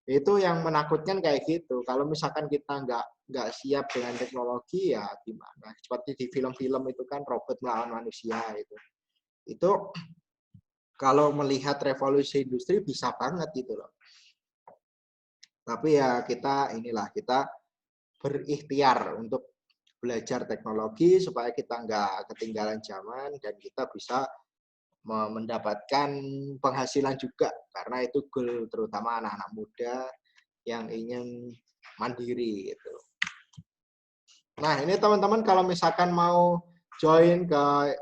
Itu yang menakutkan kayak gitu. Kalau misalkan kita nggak siap dengan teknologi, ya gimana? Seperti di film-film itu kan robot melawan manusia itu. Itu kalau melihat revolusi industri bisa banget gitu loh. Tapi ya kita berikhtiar untuk belajar teknologi supaya kita nggak ketinggalan zaman dan kita bisa mendapatkan penghasilan juga, karena itu goal terutama anak-anak muda yang ingin mandiri gitu. Nah ini teman-teman kalau misalkan mau join ke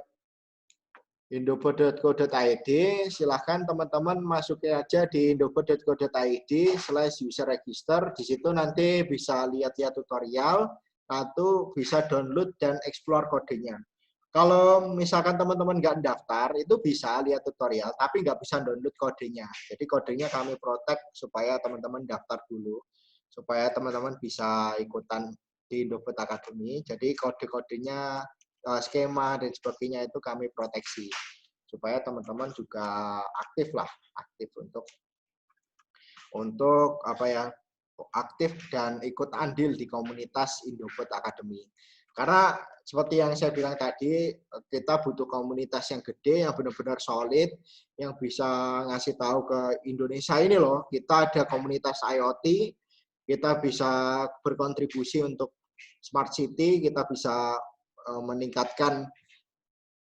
Indofood.co.id, silahkan teman-teman masukin aja di Indofood.co.id/user register. Di situ nanti bisa lihat-lihat tutorial, Nah, itu bisa download dan explore kodenya. Kalau misalkan teman-teman nggak daftar, itu bisa lihat tutorial, tapi nggak bisa download kodenya. Jadi kodenya kami protect supaya teman-teman daftar dulu, supaya teman-teman bisa ikutan di Indofood Academy. Jadi kode-kodenya, skema dan sebagainya itu kami proteksi supaya teman-teman juga aktif lah, aktif untuk apa ya, aktif dan ikut andil di komunitas Indofood Academy. Karena seperti yang saya bilang tadi, kita butuh komunitas yang gede, yang benar-benar solid, yang bisa ngasih tahu ke Indonesia ini loh, kita ada komunitas IoT, kita bisa berkontribusi untuk smart city, kita bisa meningkatkan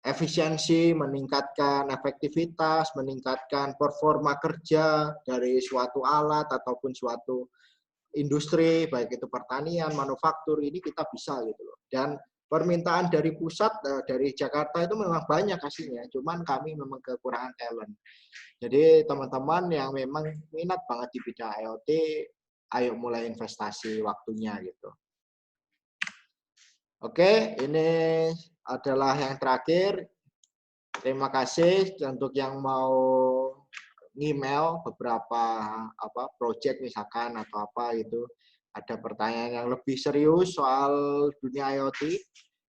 efisiensi, meningkatkan efektivitas, meningkatkan performa kerja dari suatu alat ataupun suatu industri, baik itu pertanian, manufaktur, ini kita bisa gitu loh. Dan permintaan dari pusat, dari Jakarta itu memang banyak hasilnya, cuman kami memang kekurangan talent. Jadi teman-teman yang memang minat banget di bidang IoT, ayo mulai investasi waktunya gitu. Oke, ini adalah yang terakhir. Terima kasih untuk yang mau email beberapa project misalkan atau apa itu ada pertanyaan yang lebih serius soal dunia IoT,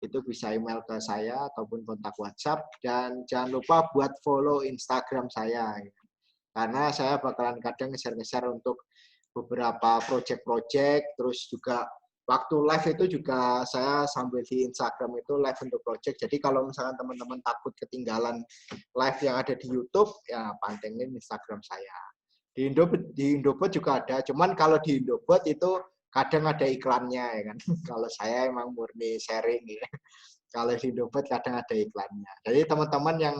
itu bisa email ke saya ataupun kontak WhatsApp, dan jangan lupa buat follow Instagram saya karena saya bakalan kadang nge-share untuk beberapa project-project, terus juga waktu live itu juga saya sambil di Instagram itu live untuk project. Jadi kalau misalkan teman-teman takut ketinggalan live yang ada di YouTube, ya pantengin Instagram saya. Di Indofood juga ada, cuman kalau di Indofood itu kadang ada iklannya ya kan. Kalau saya emang murni sharing ya. Kalau di Indofood kadang ada iklannya. Jadi teman-teman yang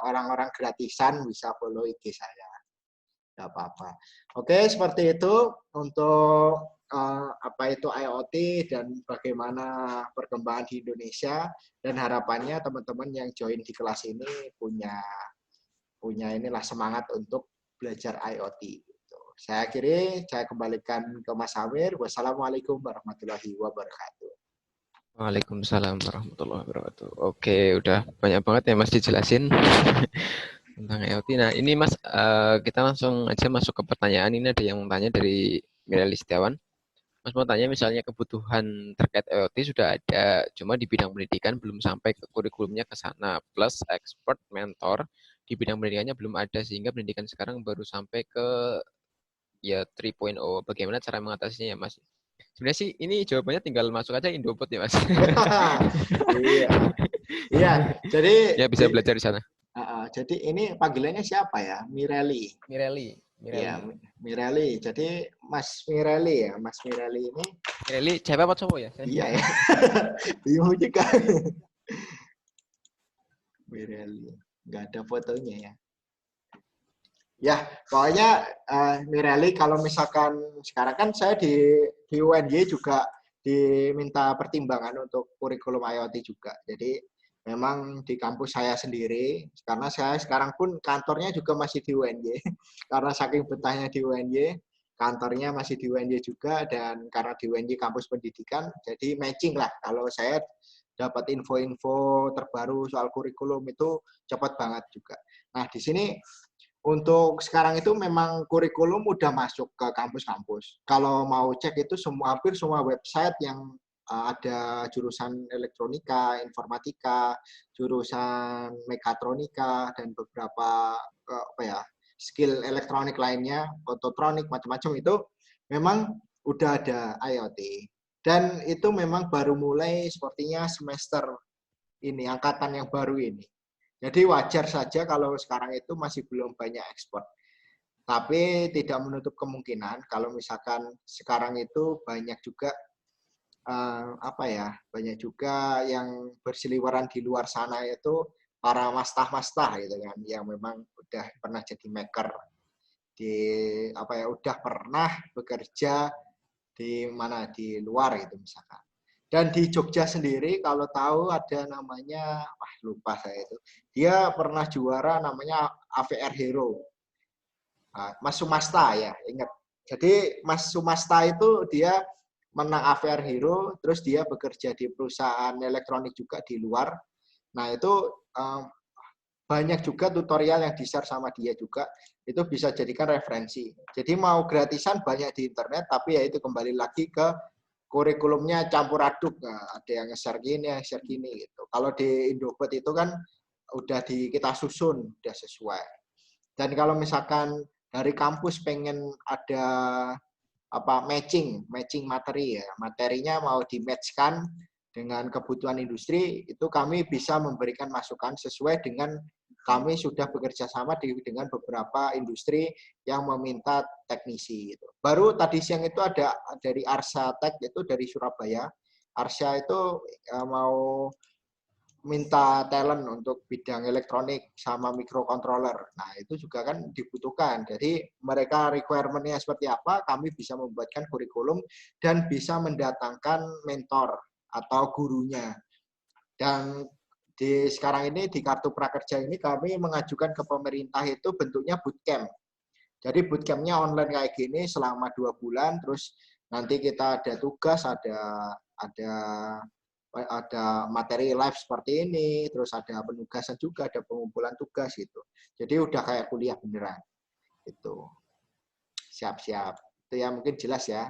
orang-orang gratisan bisa follow IG saya. Nggak apa-apa. Oke, seperti itu untuk apa itu IoT dan bagaimana perkembangan di Indonesia, dan harapannya teman-teman yang join di kelas ini punya inilah semangat untuk belajar IoT. Gitu. Saya akhiri, saya kembalikan ke Mas Amir. Wassalamualaikum warahmatullahi wabarakatuh. Waalaikumsalam warahmatullahi wabarakatuh. Oke, udah banyak banget ya Mas dijelasin tentang IoT. Nah, ini Mas, kita langsung aja masuk ke pertanyaan. Ini ada yang mau tanya dari Mirali Setiawan. Mas mau tanya, misalnya kebutuhan terkait IoT sudah ada, cuma di bidang pendidikan belum sampai ke kurikulumnya ke sana. Plus expert mentor di bidang pendidikannya belum ada, sehingga pendidikan sekarang baru sampai ke ya 3.0. Bagaimana cara mengatasinya ya Mas? Sebenarnya sih ini jawabannya tinggal masuk aja Indofood ya Mas. Iya, iya. Jadi Ya bisa belajar di sana. jadi ini panggilannya siapa ya? Mireli. Mireli, Iya, Mireli. Mireli. Jadi Mas Mireli ya, Mas Mireli ini. Mireli cewek apa cowok ya? Iya ya. Bingung juga. Mireli. Nggak ada fotonya ya. Ya, pokoknya Mireli kalau misalkan sekarang kan saya di UNY juga diminta pertimbangan untuk kurikulum IoT juga. Jadi memang di kampus saya sendiri, karena saya sekarang pun kantornya juga masih di UNY. Karena saking betahnya di UNY, kantornya masih di UNY juga, dan karena di UNY kampus pendidikan, jadi matching lah. Kalau saya dapat info-info terbaru soal kurikulum itu cepat banget juga. Nah, di sini untuk sekarang itu memang kurikulum udah masuk ke kampus-kampus. Kalau mau cek itu hampir semua website yang ada jurusan elektronika, informatika, jurusan mekatronika, dan beberapa skill elektronik lainnya, ototronik, macam-macam itu memang udah ada IoT. Dan itu memang baru mulai sepertinya semester ini, angkatan yang baru ini. Jadi wajar saja kalau sekarang itu masih belum banyak ekspor. Tapi tidak menutup kemungkinan kalau misalkan sekarang itu banyak juga banyak juga yang berseliweran di luar sana itu para mastah-mastah gitu kan, yang memang udah pernah jadi maker udah pernah bekerja di mana di luar gitu misalkan. Dan di Jogja sendiri kalau tahu ada namanya, lupa saya itu. Dia pernah juara namanya AVR Hero. Mas Sumasta ya, ingat. Jadi Mas Sumasta itu dia menang AVR Hero, terus dia bekerja di perusahaan elektronik juga di luar. Nah, itu banyak juga tutorial yang di-share sama dia juga. Itu bisa jadikan referensi. Jadi mau gratisan banyak di internet, tapi ya itu kembali lagi ke kurikulumnya campur aduk. Nah, ada yang nge-share gini, yang share gini gitu. Kalau di Indobot itu kan udah kita susun, udah sesuai. Dan kalau misalkan dari kampus pengen ada matching materi ya, materinya mau di-matchkan dengan kebutuhan industri, itu kami bisa memberikan masukan sesuai dengan kami sudah bekerja sama dengan beberapa industri yang meminta teknisi. Gitu. Baru tadi siang itu ada dari Arsa Tech, itu dari Surabaya. Arsa itu mau minta talent untuk bidang elektronik sama microcontroller. Nah, itu juga kan dibutuhkan. Jadi, mereka requirement-nya seperti apa, kami bisa membuatkan kurikulum dan bisa mendatangkan mentor atau gurunya. Dan sekarang ini di Kartu Prakerja ini kami mengajukan ke pemerintah itu bentuknya bootcamp. Jadi bootcampnya online kayak gini selama 2 bulan, terus nanti kita ada tugas, ada materi live seperti ini, terus ada penugasan juga, ada pengumpulan tugas gitu. Jadi udah kayak kuliah beneran. Itu. Siap-siap. Itu ya mungkin jelas ya.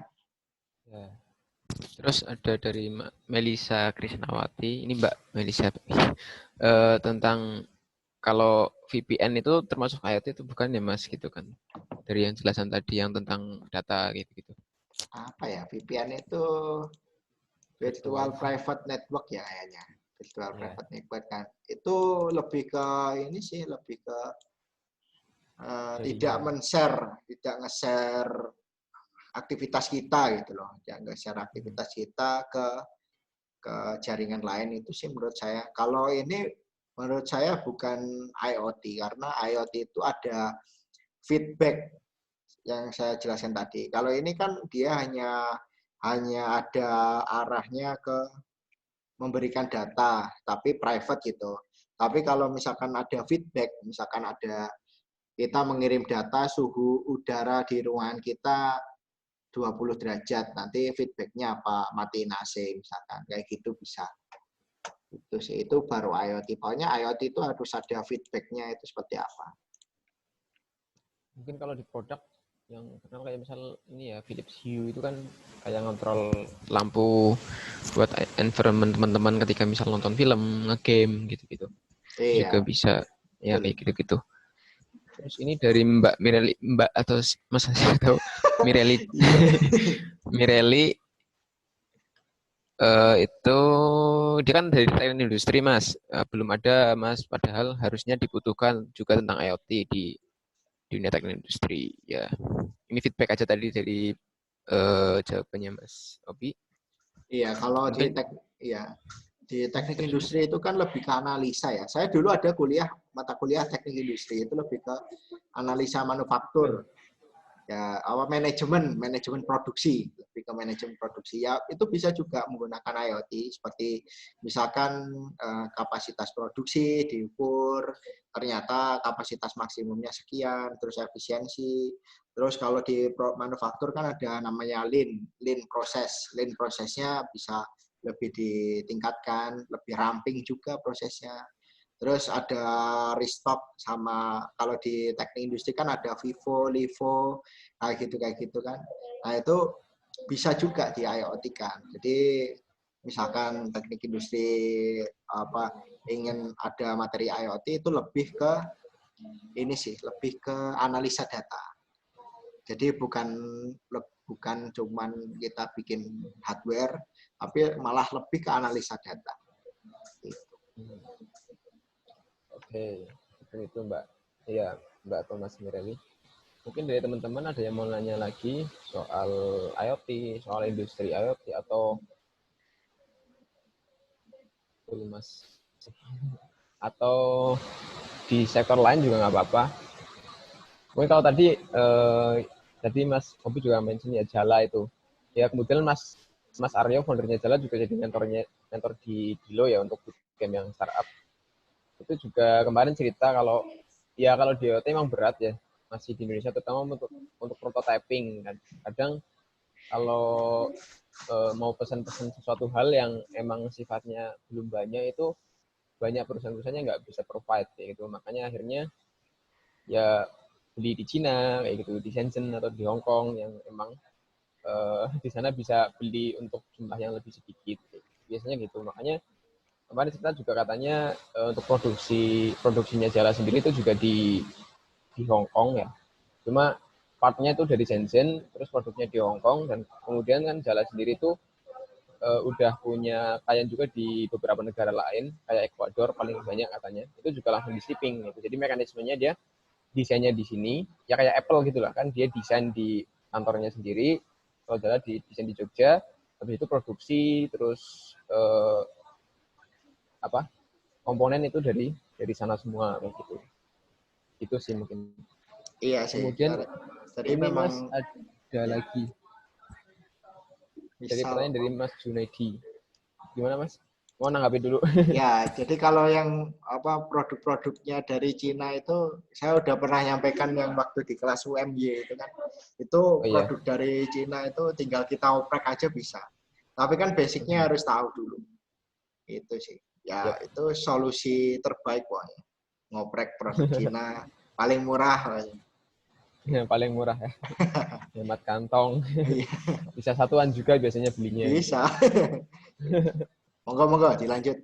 Ya. Terus ada dari Melisa Krisnawati, ini Mbak Melisa, tentang kalau VPN itu termasuk IoT itu bukan ya Mas gitu kan? Dari yang jelasan tadi yang tentang data gitu-gitu. Apa ya? VPN itu Virtual Virtual. Private Network ya kayaknya. Virtual Ya. Private Network kan. Itu lebih ke ini sih, lebih ke tidak Jaringan. men-share, tidak nge-share aktivitas kita gitu loh. Tidak nge-share aktivitas kita ke jaringan lain itu sih menurut saya. Kalau ini menurut saya bukan IoT karena IoT itu ada feedback yang saya jelaskan tadi. Kalau ini kan dia hanya ada arahnya ke memberikan data, tapi private gitu. Tapi kalau misalkan ada feedback, misalkan ada kita mengirim data suhu udara di ruangan kita 20 derajat, nanti feedbacknya apa? Matiin AC misalkan, kayak gitu bisa. Itu sih, itu baru IoT. Pokoknya IoT itu harus ada feedbacknya itu seperti apa. Mungkin kalau di produk yang kenal kayak misal ini ya Philips Hue itu kan kayak ngontrol lampu buat environment teman-teman ketika misal nonton film, ngegame gitu-gitu. Juga Iya, bisa ya betul. kayak gitu-gitu. Terus ini dari Mbak Mireli, Mbak atau Mas atau Mireli. Mireli itu dia kan dari teknik industri Mas. Belum ada Mas, padahal harusnya dibutuhkan juga tentang IoT di dunia teknik industri. Ya, ini feedback aja tadi dari jawabannya Mas Obi. Iya, kalau Mungkin di teknik industri itu kan lebih ke analisa ya. Saya dulu ada mata kuliah teknik industri itu lebih ke analisa manufaktur. Ya, manajemen produksi, lebih ke manajemen produksi. Ya, itu bisa juga menggunakan IoT seperti misalkan kapasitas produksi diukur, ternyata kapasitas maksimumnya sekian, terus efisiensi. Terus kalau di manufaktur kan ada namanya lean proses. Lean prosesnya bisa lebih ditingkatkan, lebih ramping juga prosesnya. Terus ada restock sama kalau di teknik industri kan ada FIFO, LIFO, kayak gitu kan. Nah, itu bisa juga di IoT kan. Jadi misalkan teknik industri ingin ada materi IoT itu lebih ke ini sih, lebih ke analisa data. Jadi bukan cuman kita bikin hardware, tapi malah lebih ke analisa data. oke, seperti itu Mbak. Iya, Mbak Thomas Mireli. Mungkin dari teman-teman ada yang mau nanya lagi soal IoT, soal industri IoT atau Mas atau di sektor lain juga nggak apa-apa. Mungkin kalau tadi Mas Obi juga mention ya Jala itu. Ya kemudian Mas Aryo foundernya Jala juga jadi mentor di Dilo ya untuk game yang startup. Itu juga kemarin cerita kalau di IoT emang berat ya masih di Indonesia terutama untuk prototyping kan. Kadang kalau mau pesan-pesan sesuatu hal yang emang sifatnya belum banyak itu banyak perusahaan-perusahaannya nggak bisa provide kayak gitu. Makanya akhirnya ya beli di Cina kayak gitu, di Shenzhen atau di Hong Kong yang emang di sana bisa beli untuk jumlah yang lebih sedikit. Biasanya gitu. Makanya kemarin kita juga katanya untuk produksinya Jala sendiri itu juga di Hong Kong ya. Cuma partnya itu dari Shenzhen, terus produknya di Hong Kong, dan kemudian kan Jala sendiri itu udah punya klien juga di beberapa negara lain, kayak Ekuador paling banyak katanya. Itu juga langsung di shipping gitu. Jadi mekanismenya dia desainnya di sini, ya kayak Apple gitu lah kan, dia desain di kantornya sendiri, kalau Jala di desain di Jogja, habis itu produksi, terus apa komponen itu dari sana semua kayak gitu. Itu sih mungkin. Iya sih. Kemudian Tadi ini Mas memang ada lagi dari misal pertanyaan dari Mas Junaidi. Gimana Mas? Mau nanggapin dulu? ya, jadi kalau yang apa produk-produknya dari Cina itu saya udah pernah nyampaikan yang waktu di kelas UMY itu kan. Itu Oh iya. produk dari Cina itu tinggal kita oprek aja bisa. Tapi kan basicnya harus tahu dulu. Itu sih. Ya, Yep. itu solusi terbaik pokoknya. Ngoprek produk Cina paling murah. Yang paling murah ya. Hemat kantong. Iya, Bisa satuan juga biasanya belinya. bisa. Monggo-monggo dilanjut.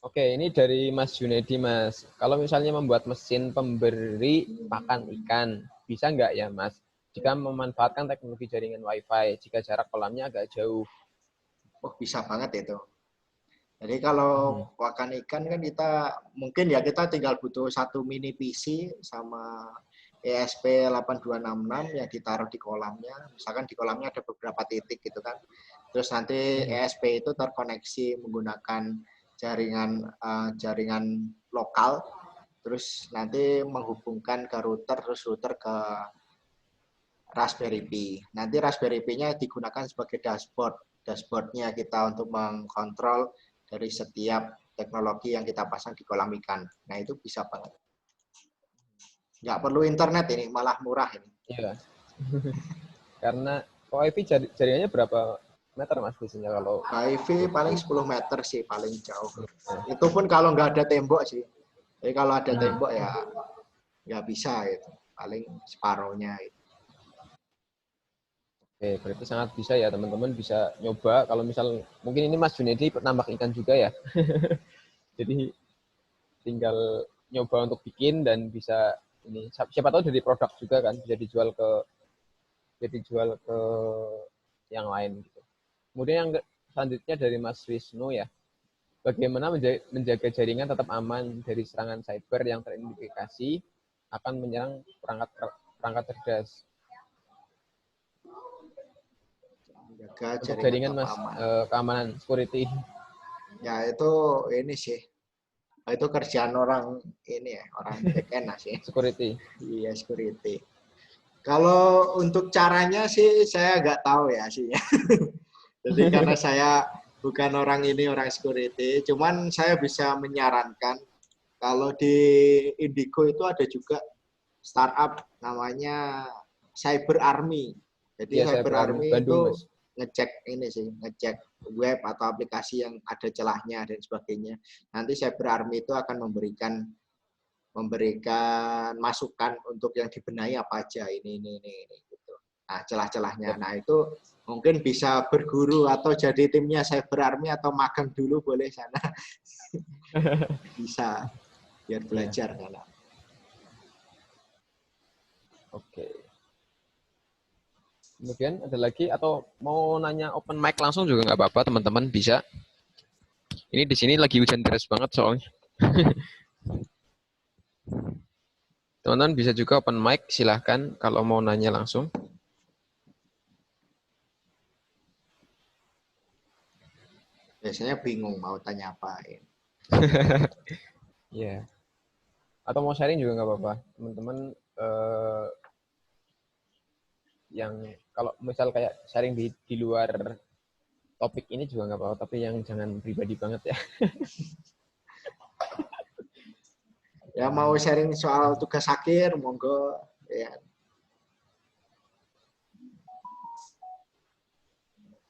Oke, ini dari Mas Junaidi, Mas. Kalau misalnya membuat mesin pemberi pakan ikan, bisa nggak ya, Mas? Jika memanfaatkan teknologi jaringan Wi-Fi, jika jarak kolamnya agak jauh. Oh, bisa banget itu. Jadi kalau pakan ikan kan kita mungkin ya kita tinggal butuh satu mini PC sama ESP8266 yang ditaruh di kolamnya. Misalkan di kolamnya ada beberapa titik gitu kan. Terus nanti ESP itu terkoneksi menggunakan jaringan lokal. Terus nanti menghubungkan ke router, terus router ke Raspberry Pi. Nanti Raspberry Pi-nya digunakan sebagai dashboard. Dashboard-nya kita untuk mengkontrol dari setiap teknologi yang kita pasang di kolam ikan. Nah, itu bisa banget. Nggak perlu internet ini, malah murah ini. Iya. Karena Wi-Fi jaringannya berapa meter, Mas, biasanya kalau Wi-Fi paling itu? 10 meter sih, paling jauh. Itu pun kalau nggak ada tembok sih. Jadi kalau ada tembok ya nggak bisa gitu. Paling separohnya. Gitu. Oke, berarti sangat bisa ya, teman-teman bisa nyoba. Kalau misal, mungkin ini Mas Junedi nambah ikan juga ya. Jadi tinggal nyoba untuk bikin dan bisa ini siapa tahu jadi produk juga kan bisa dijual ke yang lain gitu. Kemudian yang selanjutnya dari Mas Wisnu ya. Bagaimana menjaga jaringan tetap aman dari serangan cyber yang teridentifikasi akan menyerang perangkat cerdas. Jaga Untuk jaringan jaringan tetap Mas aman. keamanan security. Ya itu ini sih. Itu kerjaan orang ini ya, orang back end sih. Security. Iya, security. Kalau untuk caranya sih saya nggak tahu ya sih. Jadi karena saya bukan orang ini, orang security, cuman saya bisa menyarankan kalau di Indigo itu ada juga startup namanya Cyber Army. Jadi Iya, saya Cyber berarti Army Bandung, itu Mas. ngecek ini sih, ngecek web atau aplikasi yang ada celahnya dan sebagainya. Nanti Cyber Army itu akan memberikan masukan untuk yang dibenahi apa aja ini gitu. Nah, celah-celahnya. Yep. Nah, itu mungkin bisa berguru atau jadi timnya Cyber Army atau magang dulu boleh sana. Bisa biar Iya. belajar sana. Oke. Kemudian ada lagi atau mau nanya open mic langsung juga nggak apa-apa, teman-teman bisa. Ini di sini lagi hujan deras banget soalnya. Teman-teman bisa juga open mic, silahkan kalau mau nanya langsung. Biasanya bingung mau tanya apa. Iya. Atau mau sharing juga nggak apa-apa. Teman-teman yang kalau misal kayak sharing di luar topik ini juga nggak apa-apa, tapi yang jangan pribadi banget ya. Ya mau sharing soal tugas akhir, monggo. Ya.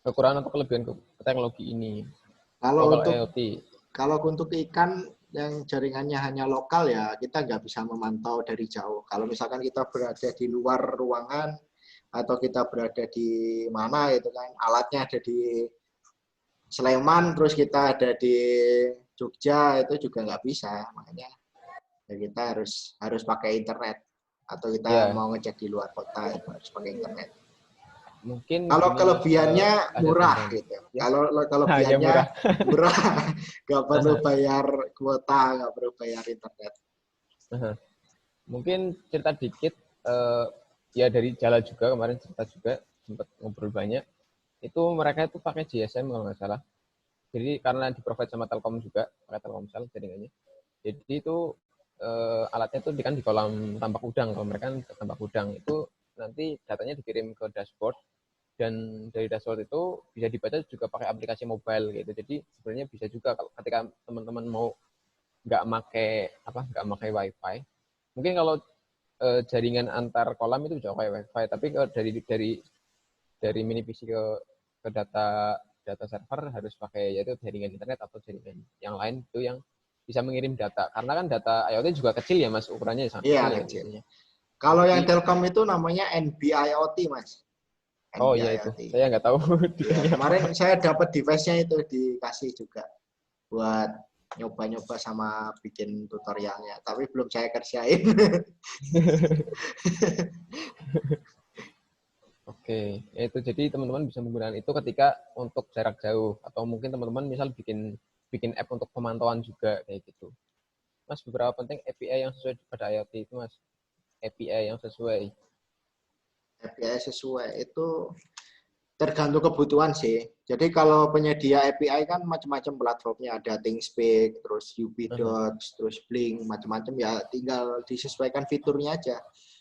kekurangan atau kelebihan teknologi ini. Kalau Kalau untuk IoT. kalau untuk ikan yang jaringannya hanya lokal ya kita nggak bisa memantau dari jauh. Kalau misalkan kita berada di luar ruangan atau kita berada di mana itu kan alatnya ada di Sleman terus kita ada di Jogja itu juga nggak bisa, makanya ya kita harus pakai internet atau kita Ya, mau ngecek di luar kota itu harus pakai internet. mungkin Kalau gini Mas, kelebihannya ada murah tambahan. gitu. Ya. Kalau Ya kelebihannya murah. murah, nggak perlu bayar kuota, nggak perlu bayar internet. Mungkin cerita dikit, ya dari Jala juga kemarin cerita juga sempat ngobrol banyak. Itu mereka itu pakai GSM kalau nggak salah. Jadi karena di provide sama Telkom juga, pakai Telkomsel jaringannya. Jadi itu alatnya itu kan di kolam tambak udang. Kalau mereka kan tambak udang itu nanti datanya dikirim ke dashboard dan dari dashboard itu bisa dibaca juga pakai aplikasi mobile gitu. Jadi sebenarnya bisa juga kalau ketika teman-teman mau nggak make wifi. Mungkin kalau jaringan antar kolam itu bisa pakai wifi, tapi kalau dari mini PC ke data server harus pakai yaitu jaringan internet atau jaringan yang lain itu yang bisa mengirim data. Karena kan data IoT juga kecil ya Mas, ukurannya sangat Iya kecil ya kecil. biasanya. Kalau yang Jadi Telkom itu namanya NB-IoT Mas. oh iya itu, NB-IoT. saya nggak tahu Ya, detailnya apa. kemarin saya dapat device-nya itu dikasih juga buat nyoba-nyoba sama bikin tutorialnya, tapi belum saya kerjain. Oke, ya itu jadi teman-teman bisa menggunakan itu ketika untuk jarak jauh atau mungkin teman-teman misal bikin bikin app untuk pemantauan juga kayak gitu. Mas, beberapa penting API yang sesuai pada IoT itu Mas. API yang sesuai. API sesuai itu tergantung kebutuhan sih. Jadi kalau penyedia API kan macam-macam platformnya, ada ThingSpeak, terus UbiDots, terus Blink, macam-macam ya tinggal disesuaikan fiturnya aja.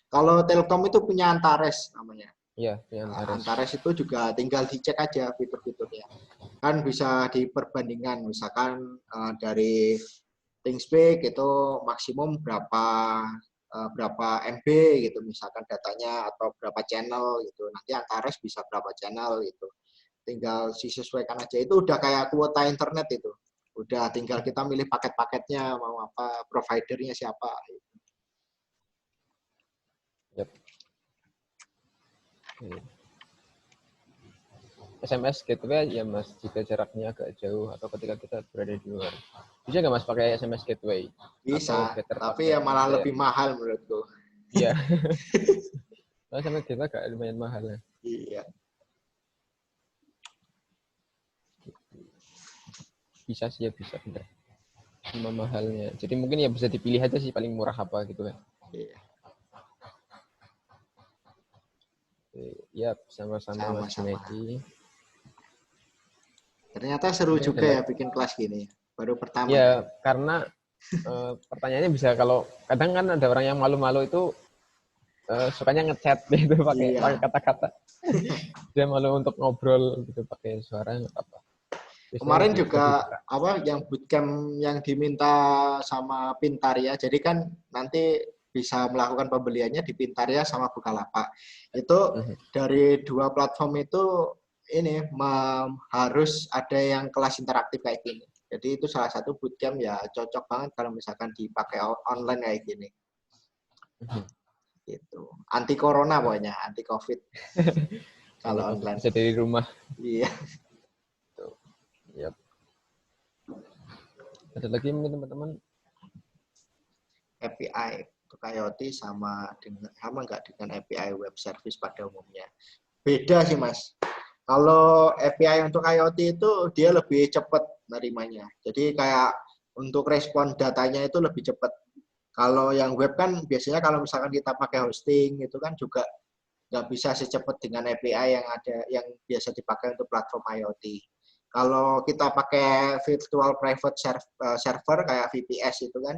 Kalau Telkom itu punya Antares namanya. Iya, yang Nah, Antares. Antares itu juga tinggal dicek aja fitur-fiturnya. Kan bisa diperbandingkan, misalkan dari ThingSpeak itu maksimum berapa MB gitu misalkan datanya atau berapa channel gitu. Nanti Antares bisa berapa channel gitu. Tinggal disesuaikan aja. Itu udah kayak kuota internet itu. Udah tinggal kita milih paket-paketnya mau apa, providernya siapa. Yep. SMS gateway ya Mas, jika jaraknya agak jauh atau ketika kita berada di luar. Bisa nggak Mas pakai SMS gateway? Atau Bisa, better tapi ya pakai malah MDM? lebih mahal menurutku. Iya. SMS gateway agak lumayan mahal ya. Iya. Bisa sih ya, bisa bener. Cuma mahalnya. Jadi mungkin ya bisa dipilih aja sih paling murah apa gitu kan. Iya. Ya, sama-sama Mas Sama-sama. Junedi. Ternyata seru Mungkin juga ya bikin kelas gini. Baru pertama ya. ya karena pertanyaannya bisa kalau kadang kan ada orang yang malu-malu itu sukanya ngechat gitu pakai Iya. kata-kata. Dia malu untuk ngobrol gitu pakai suara nggak apa-apa. Biasanya Kemarin lebih juga buka. yang bootcamp yang diminta sama Pintaria. Jadi kan nanti bisa melakukan pembeliannya di Pintaria sama Bukalapak. Itu dari dua platform itu ini harus ada yang kelas interaktif kayak gini. Jadi itu salah satu bootcamp ya cocok banget kalau misalkan dipakai online kayak gini. Gitu. Anti corona pokoknya, anti covid. Kalau online. Bisa dari rumah. Iya. Yep. Ada lagi mungkin teman-teman? API untuk IoT sama nggak dengan API web service pada umumnya. Beda sih Mas. Kalau API untuk IoT itu dia lebih cepat nerimanya. Jadi kayak untuk respon datanya itu lebih cepat. Kalau yang web kan biasanya kalau misalkan kita pakai hosting itu kan juga nggak bisa secepat dengan API yang ada yang biasa dipakai untuk platform IoT. Kalau kita pakai virtual private server kayak VPS itu kan,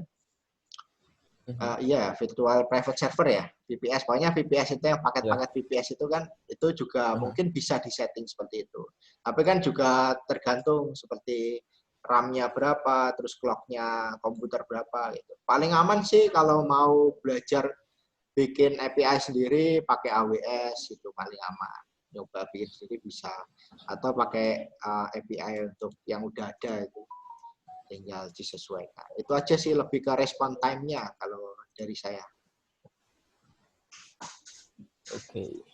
iya virtual private server ya, VPS. Pokoknya VPS itu yang paket-paket VPS itu kan, itu juga mungkin bisa disetting seperti itu. Tapi kan juga tergantung seperti RAM-nya berapa, terus clock-nya komputer berapa gitu. Paling aman sih kalau mau belajar bikin API sendiri pakai AWS itu paling aman. nyoba bikin sendiri bisa, atau pakai API untuk yang udah ada itu tinggal disesuaikan. Itu aja sih, lebih ke respon time-nya kalau dari saya. Oke.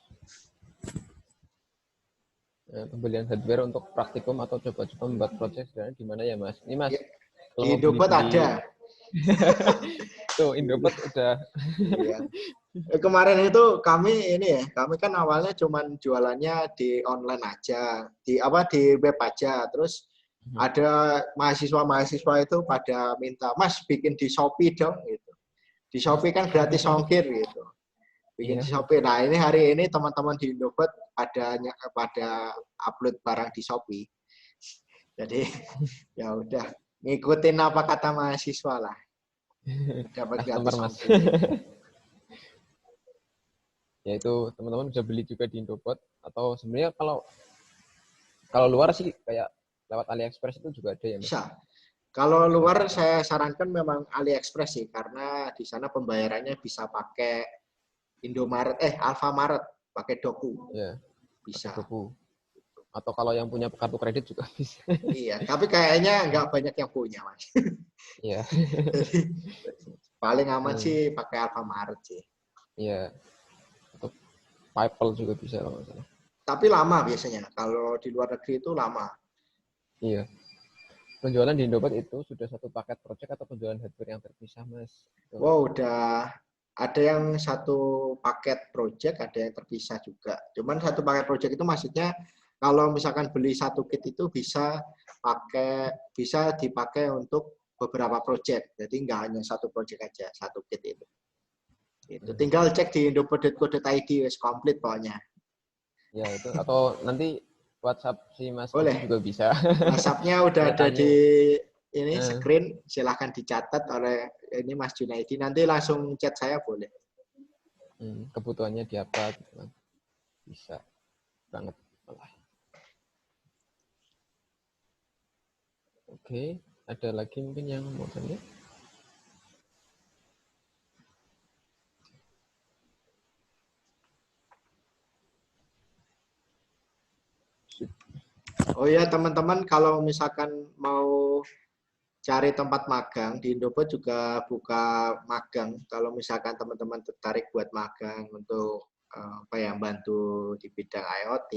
Pembelian hardware untuk praktikum atau coba-coba membuat proses sebenarnya gimana ya Mas? Ini Mas, Ya, kalau di mau Indomaret beli-beli ada. tuh Indomaret udah Iya. Kemarin itu kami ini ya, kami kan awalnya cuman jualannya di online aja, di web aja. Terus ada mahasiswa-mahasiswa itu pada minta, Mas bikin di Shopee dong gitu. Di Shopee kan gratis ongkir gitu. Bikin iya. di Shopee. Nah, ini hari ini teman-teman di Indomaret pada upload barang di Shopee. Jadi ya udah ngikutin apa kata mahasiswa lah. Dapat Customer gratis Mas. ongkir. Ya itu teman-teman bisa beli juga di Indomaret atau sebenarnya kalau luar sih kayak lewat AliExpress itu juga ada ya Mas. Bisa. Kalau Bisa luar juga. saya sarankan memang AliExpress sih, karena di sana pembayarannya bisa pakai Alfamaret, pakai Doku, Ya, pakai bisa. Doku. Atau kalau yang punya kartu kredit juga bisa. Iya, tapi kayaknya nggak banyak yang punya, Mas. Iya. Jadi paling aman Hmm, sih pakai Alfamaret sih. iya. Atau PayPal juga bisa kalau nggak salah. Tapi lama biasanya, kalau di luar negeri itu lama. Iya. Penjualan di Indomaret itu sudah satu paket project atau penjualan hardware yang terpisah, Mas? Itu. Wow, udah ada yang satu paket project, ada yang terpisah juga. Cuman satu paket project itu maksudnya kalau misalkan beli satu kit itu bisa dipakai untuk beberapa project. Jadi nggak hanya satu project aja, satu kit itu. Itu tinggal cek di indomaret.co.id wis komplit pokoknya. Ya itu atau nanti WhatsApp si Mas Odi Boleh. juga bisa. WhatsApp-nya udah Saya ada tanya. di ini Eh, screen, silahkan dicatat oleh ini Mas Junaidi. Nanti langsung chat saya boleh. kebutuhannya di apa gitu kan. Bisa banget. Malah. Oke, ada lagi mungkin yang mau tanya? Oh ya teman-teman, kalau misalkan mau cari tempat magang, di Indofood juga buka magang. Kalau misalkan teman-teman tertarik buat magang untuk apa ya, bantu di bidang IoT,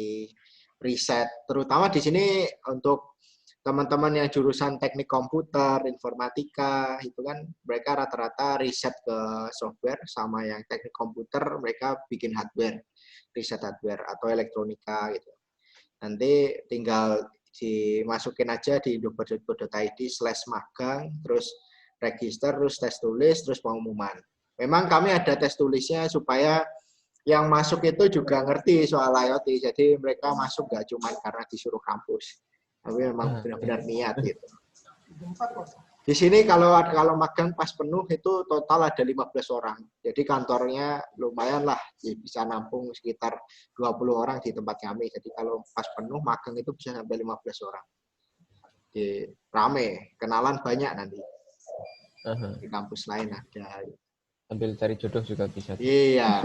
riset, terutama di sini untuk teman-teman yang jurusan teknik komputer, informatika, itu kan mereka rata-rata riset ke software, sama yang teknik komputer mereka bikin hardware, riset hardware atau elektronika gitu. Nanti tinggal dimasukin aja di indomaret.co.id/magang, terus register, terus tes tulis, terus pengumuman. Memang kami ada tes tulisnya supaya yang masuk itu juga ngerti soal IoT, jadi mereka masuk nggak cuma karena disuruh kampus, tapi memang Ya. benar-benar niat gitu. Di sini kalau magang pas penuh itu total ada 15 orang. Jadi kantornya lumayan lah, bisa nampung sekitar 20 orang di tempat kami. Jadi kalau pas penuh magang itu bisa sampai 15 orang. Di rame, kenalan banyak nanti. Aha. Di kampus lain ada. Sambil cari jodoh juga bisa. Iya.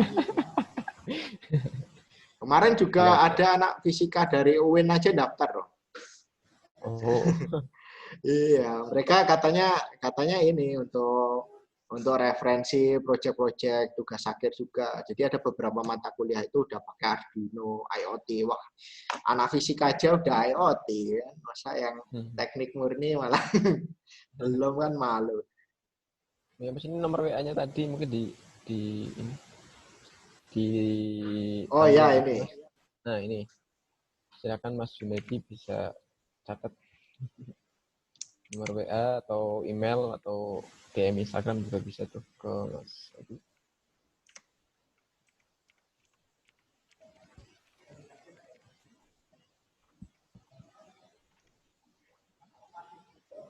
Kemarin juga Luas ya. ada anak fisika dari UIN aja daftar loh. Oh, Iya, mereka katanya ini untuk referensi proyek-proyek tugas akhir juga. Jadi ada beberapa mata kuliah itu udah pakai Arduino, IoT. Wah, anak fisika aja udah IoT kan. Masa yang teknik murni malah belum, kan malu. ya ini nomor WA-nya tadi mungkin di ini Oh ditanya ya gitu ini. Mas. Nah ini silakan Mas Junedi bisa catat nomor WA atau email atau DM Instagram juga bisa tuh ke Mas Odi.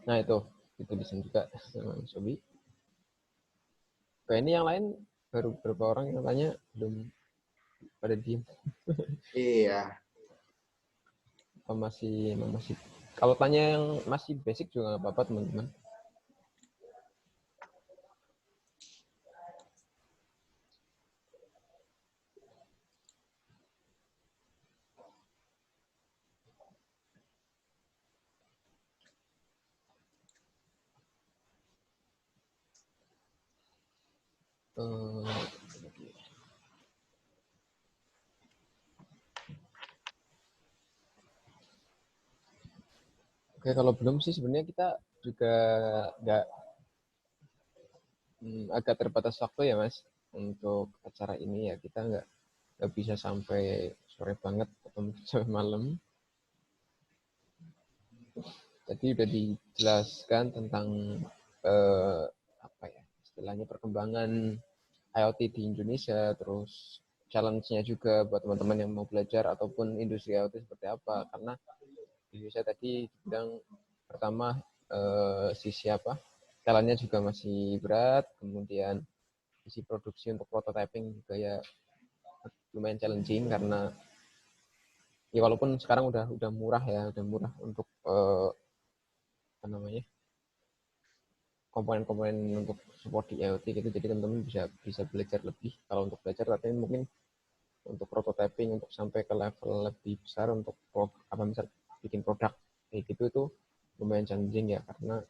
Nah itu bisa juga sama Mas Obi. Nah, ini yang lain baru beberapa orang yang tanya belum pada diem. Iya. Masih kalau tanya yang masih basic juga nggak apa-apa teman-teman. Eh, Oke, kalau belum sih sebenarnya kita juga nggak agak terbatas waktu ya Mas untuk acara ini ya, kita nggak bisa sampai sore banget atau mungkin sampai malam. Tadi udah dijelaskan tentang apa ya istilahnya perkembangan IoT di Indonesia, terus challenge-nya juga buat teman-teman yang mau belajar ataupun industri IoT seperti apa. Karena di Indonesia tadi bilang pertama sisi apa challenge-nya juga masih berat, kemudian sisi produksi untuk prototyping juga ya lumayan challenging karena ya walaupun sekarang udah murah ya, udah murah untuk apa namanya komponen-komponen untuk support di IoT gitu, jadi teman-teman bisa bisa belajar lebih kalau untuk belajar, tapi mungkin untuk prototyping untuk sampai ke level lebih besar untuk apa misal bikin produk kayak gitu itu lumayan challenging ya, karena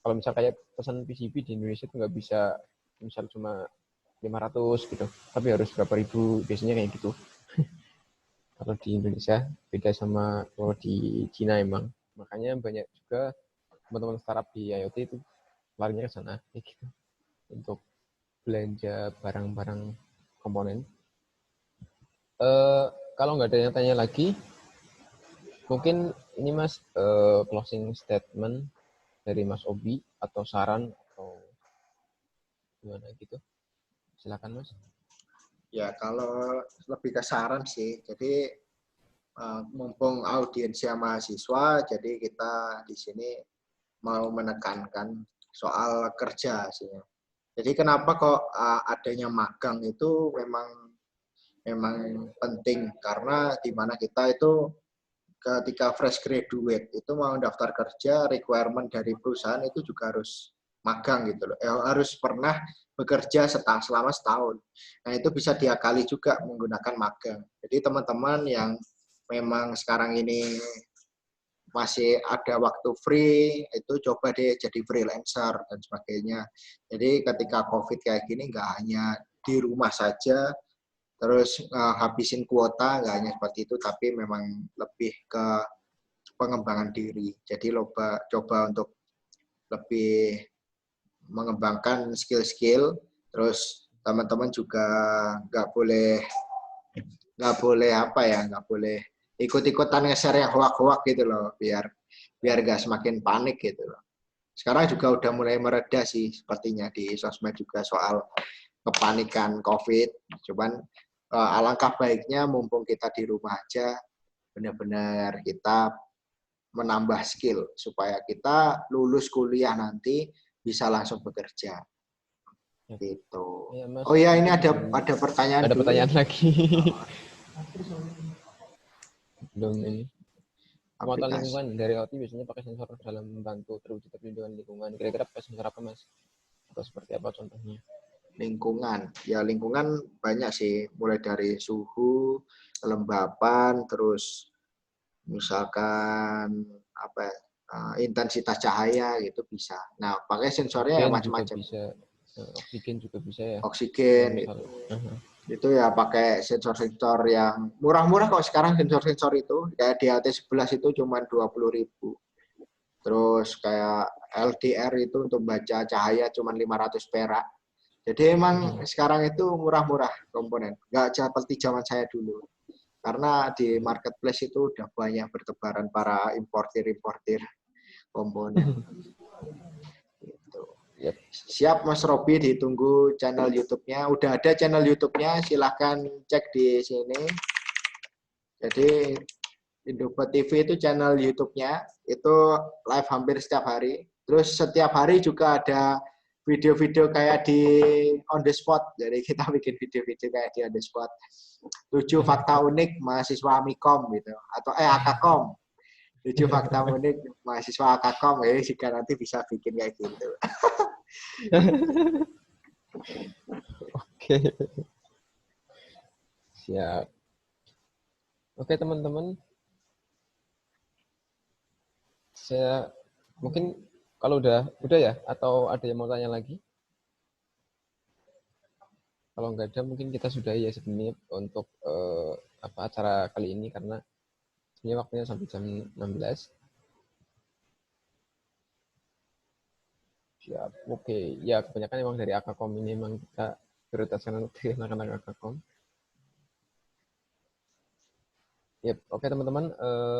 kalau misal kayak pesan PCB di Indonesia itu nggak bisa misal cuma 500 gitu, tapi harus berapa ribu biasanya kayak gitu. Kalau di Indonesia beda sama kalau di Cina emang, makanya banyak juga teman-teman startup di IoT itu larinya ke sana kayak gitu untuk belanja barang-barang komponen. Kalau nggak ada yang tanya lagi, mungkin ini Mas closing statement dari Mas Obi atau saran atau gimana gitu. Silakan Mas. Ya, kalau lebih ke saran sih, jadi mumpung audiensnya mahasiswa, jadi kita di sini mau menekankan soal kerja sih. Jadi kenapa kok adanya magang itu memang penting, karena di mana kita itu ketika fresh graduate itu mau daftar kerja, requirement dari perusahaan itu juga harus magang gitu loh. Harus pernah bekerja selama setahun. Nah, itu bisa diakali juga menggunakan magang. Jadi teman-teman yang memang sekarang ini masih ada waktu free, itu coba deh jadi freelancer dan sebagainya. Jadi ketika COVID kayak gini nggak hanya di rumah saja, terus habisin kuota, nggak hanya seperti itu, tapi memang lebih ke pengembangan diri. Jadi coba untuk lebih mengembangkan skill-skill, terus teman-teman juga nggak boleh ikut-ikutan nge-share yang hoak-hoak gitu loh, biar nggak semakin panik gitu loh. Sekarang juga udah mulai mereda sih sepertinya di sosmed juga soal kepanikan COVID. Cuman alangkah baiknya mumpung kita di rumah aja, benar-benar kita menambah skill supaya kita lulus kuliah nanti bisa langsung bekerja. Ya, Gitu. ya Mas, Oh ya, ini mungkin ada pertanyaan ada dulu. pertanyaan lagi. Belum ini. Penguatan Aplikasi lingkungan dari IoT biasanya pakai sensor dalam membantu terwujudnya perlindungan lingkungan. Kira-kira pakai sensor apa Mas? Atau seperti apa contohnya? lingkungan. Ya, lingkungan banyak sih, mulai dari suhu, kelembapan, terus misalkan apa intensitas cahaya gitu bisa. Nah, pakai sensornya ya Oksigen juga macam-macam. bisa. Oksigen juga bisa ya. Oksigen Misal, itu ya pakai sensor-sensor yang murah-murah kok sekarang, sensor-sensor itu. Kayak di AT11 itu cuma 20.000. Terus kayak LDR itu untuk baca cahaya cuma 500 perak. Jadi emang sekarang itu murah-murah komponen. Nggak seperti zaman saya dulu. Karena di marketplace itu udah banyak bertebaran para importir-importir komponen. Gitu. Yep. Siap Mas Robi, ditunggu channel YouTube-nya. Udah ada channel YouTube-nya, silahkan cek di sini. Jadi Indopet TV itu channel YouTube-nya, itu live hampir setiap hari. Terus setiap hari juga ada video-video kayak di on the spot. Jadi kita bikin video-video kayak di on the spot. 7 fakta unik mahasiswa Amikom gitu, atau Akakom. 7 fakta unik mahasiswa Akakom, jika nanti bisa bikin kayak gitu. Oke. Siap. Oke teman-teman, saya mungkin kalau udah ya, atau ada yang mau tanya lagi? Kalau nggak ada mungkin kita sudah ya segini untuk acara kali ini karena sebenarnya waktunya sampai jam 16. Siap. Oke. Ya kebanyakan memang dari Akakom ini memang kita prioritaskan untuk anak-anak Akakom. Yep. Oke teman-teman,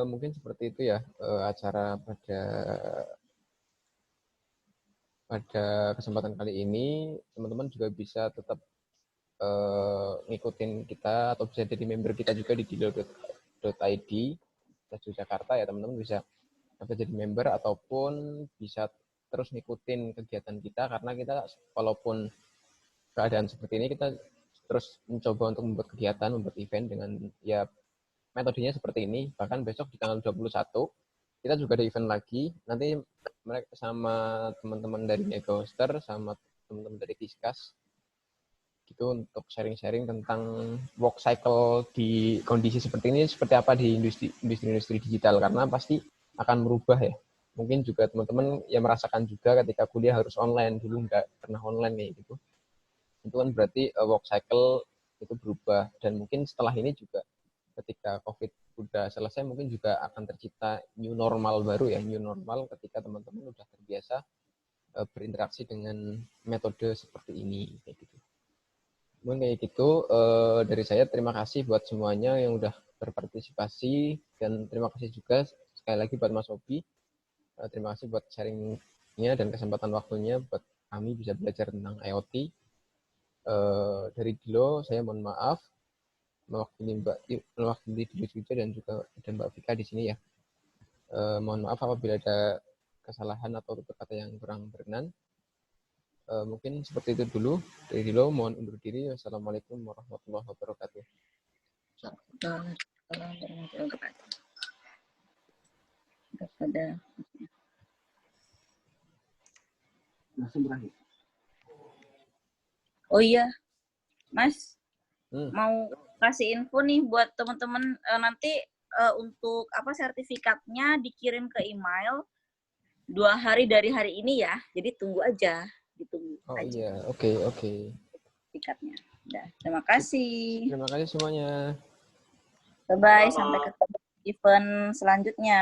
mungkin seperti itu ya acara pada kesempatan kali ini. Teman-teman juga bisa tetap ngikutin kita atau bisa jadi member kita juga di dilo.id Jakarta ya teman-teman, bisa jadi member ataupun bisa terus ngikutin kegiatan kita karena kita walaupun keadaan seperti ini kita terus mencoba untuk membuat kegiatan, membuat event dengan ya metodenya seperti ini. Bahkan besok di tanggal 21 kita juga ada event lagi. Nanti mereka sama teman-teman dari Negoster sama teman-teman dari Kiskas gitu untuk sharing-sharing tentang work cycle di kondisi seperti ini seperti apa di industri digital karena pasti akan merubah ya. Mungkin juga teman-teman yang merasakan juga ketika kuliah harus online, dulu nggak pernah online kayak gitu. Itu kan berarti work cycle itu berubah dan mungkin setelah ini juga ketika COVID udah selesai mungkin juga akan tercipta new normal baru ya, new normal ketika teman-teman udah terbiasa berinteraksi dengan metode seperti ini kayak gitu. Mungkin kayak gitu dari saya, terima kasih buat semuanya yang udah berpartisipasi dan terima kasih juga sekali lagi buat Mas Obi. Terima kasih buat sharingnya dan kesempatan waktunya buat kami bisa belajar tentang IoT. Dari Dilo saya mohon maaf mewakili Dilo juga dan Mbak Vika di sini ya. Mohon maaf apabila ada kesalahan atau tutur kata yang kurang berkenan. Mungkin seperti itu dulu dari Dilo, mohon undur diri. Wassalamualaikum warahmatullahi wabarakatuh. Oh iya, Mas, mau kasih info nih buat teman-teman nanti untuk apa sertifikatnya dikirim ke email 2 hari dari hari ini ya. Jadi tunggu aja, ditunggu. Oh aja. iya, oke. Sertifikatnya. Udah, terima kasih. Terima kasih semuanya. Bye-bye, sampai ketemu event selanjutnya.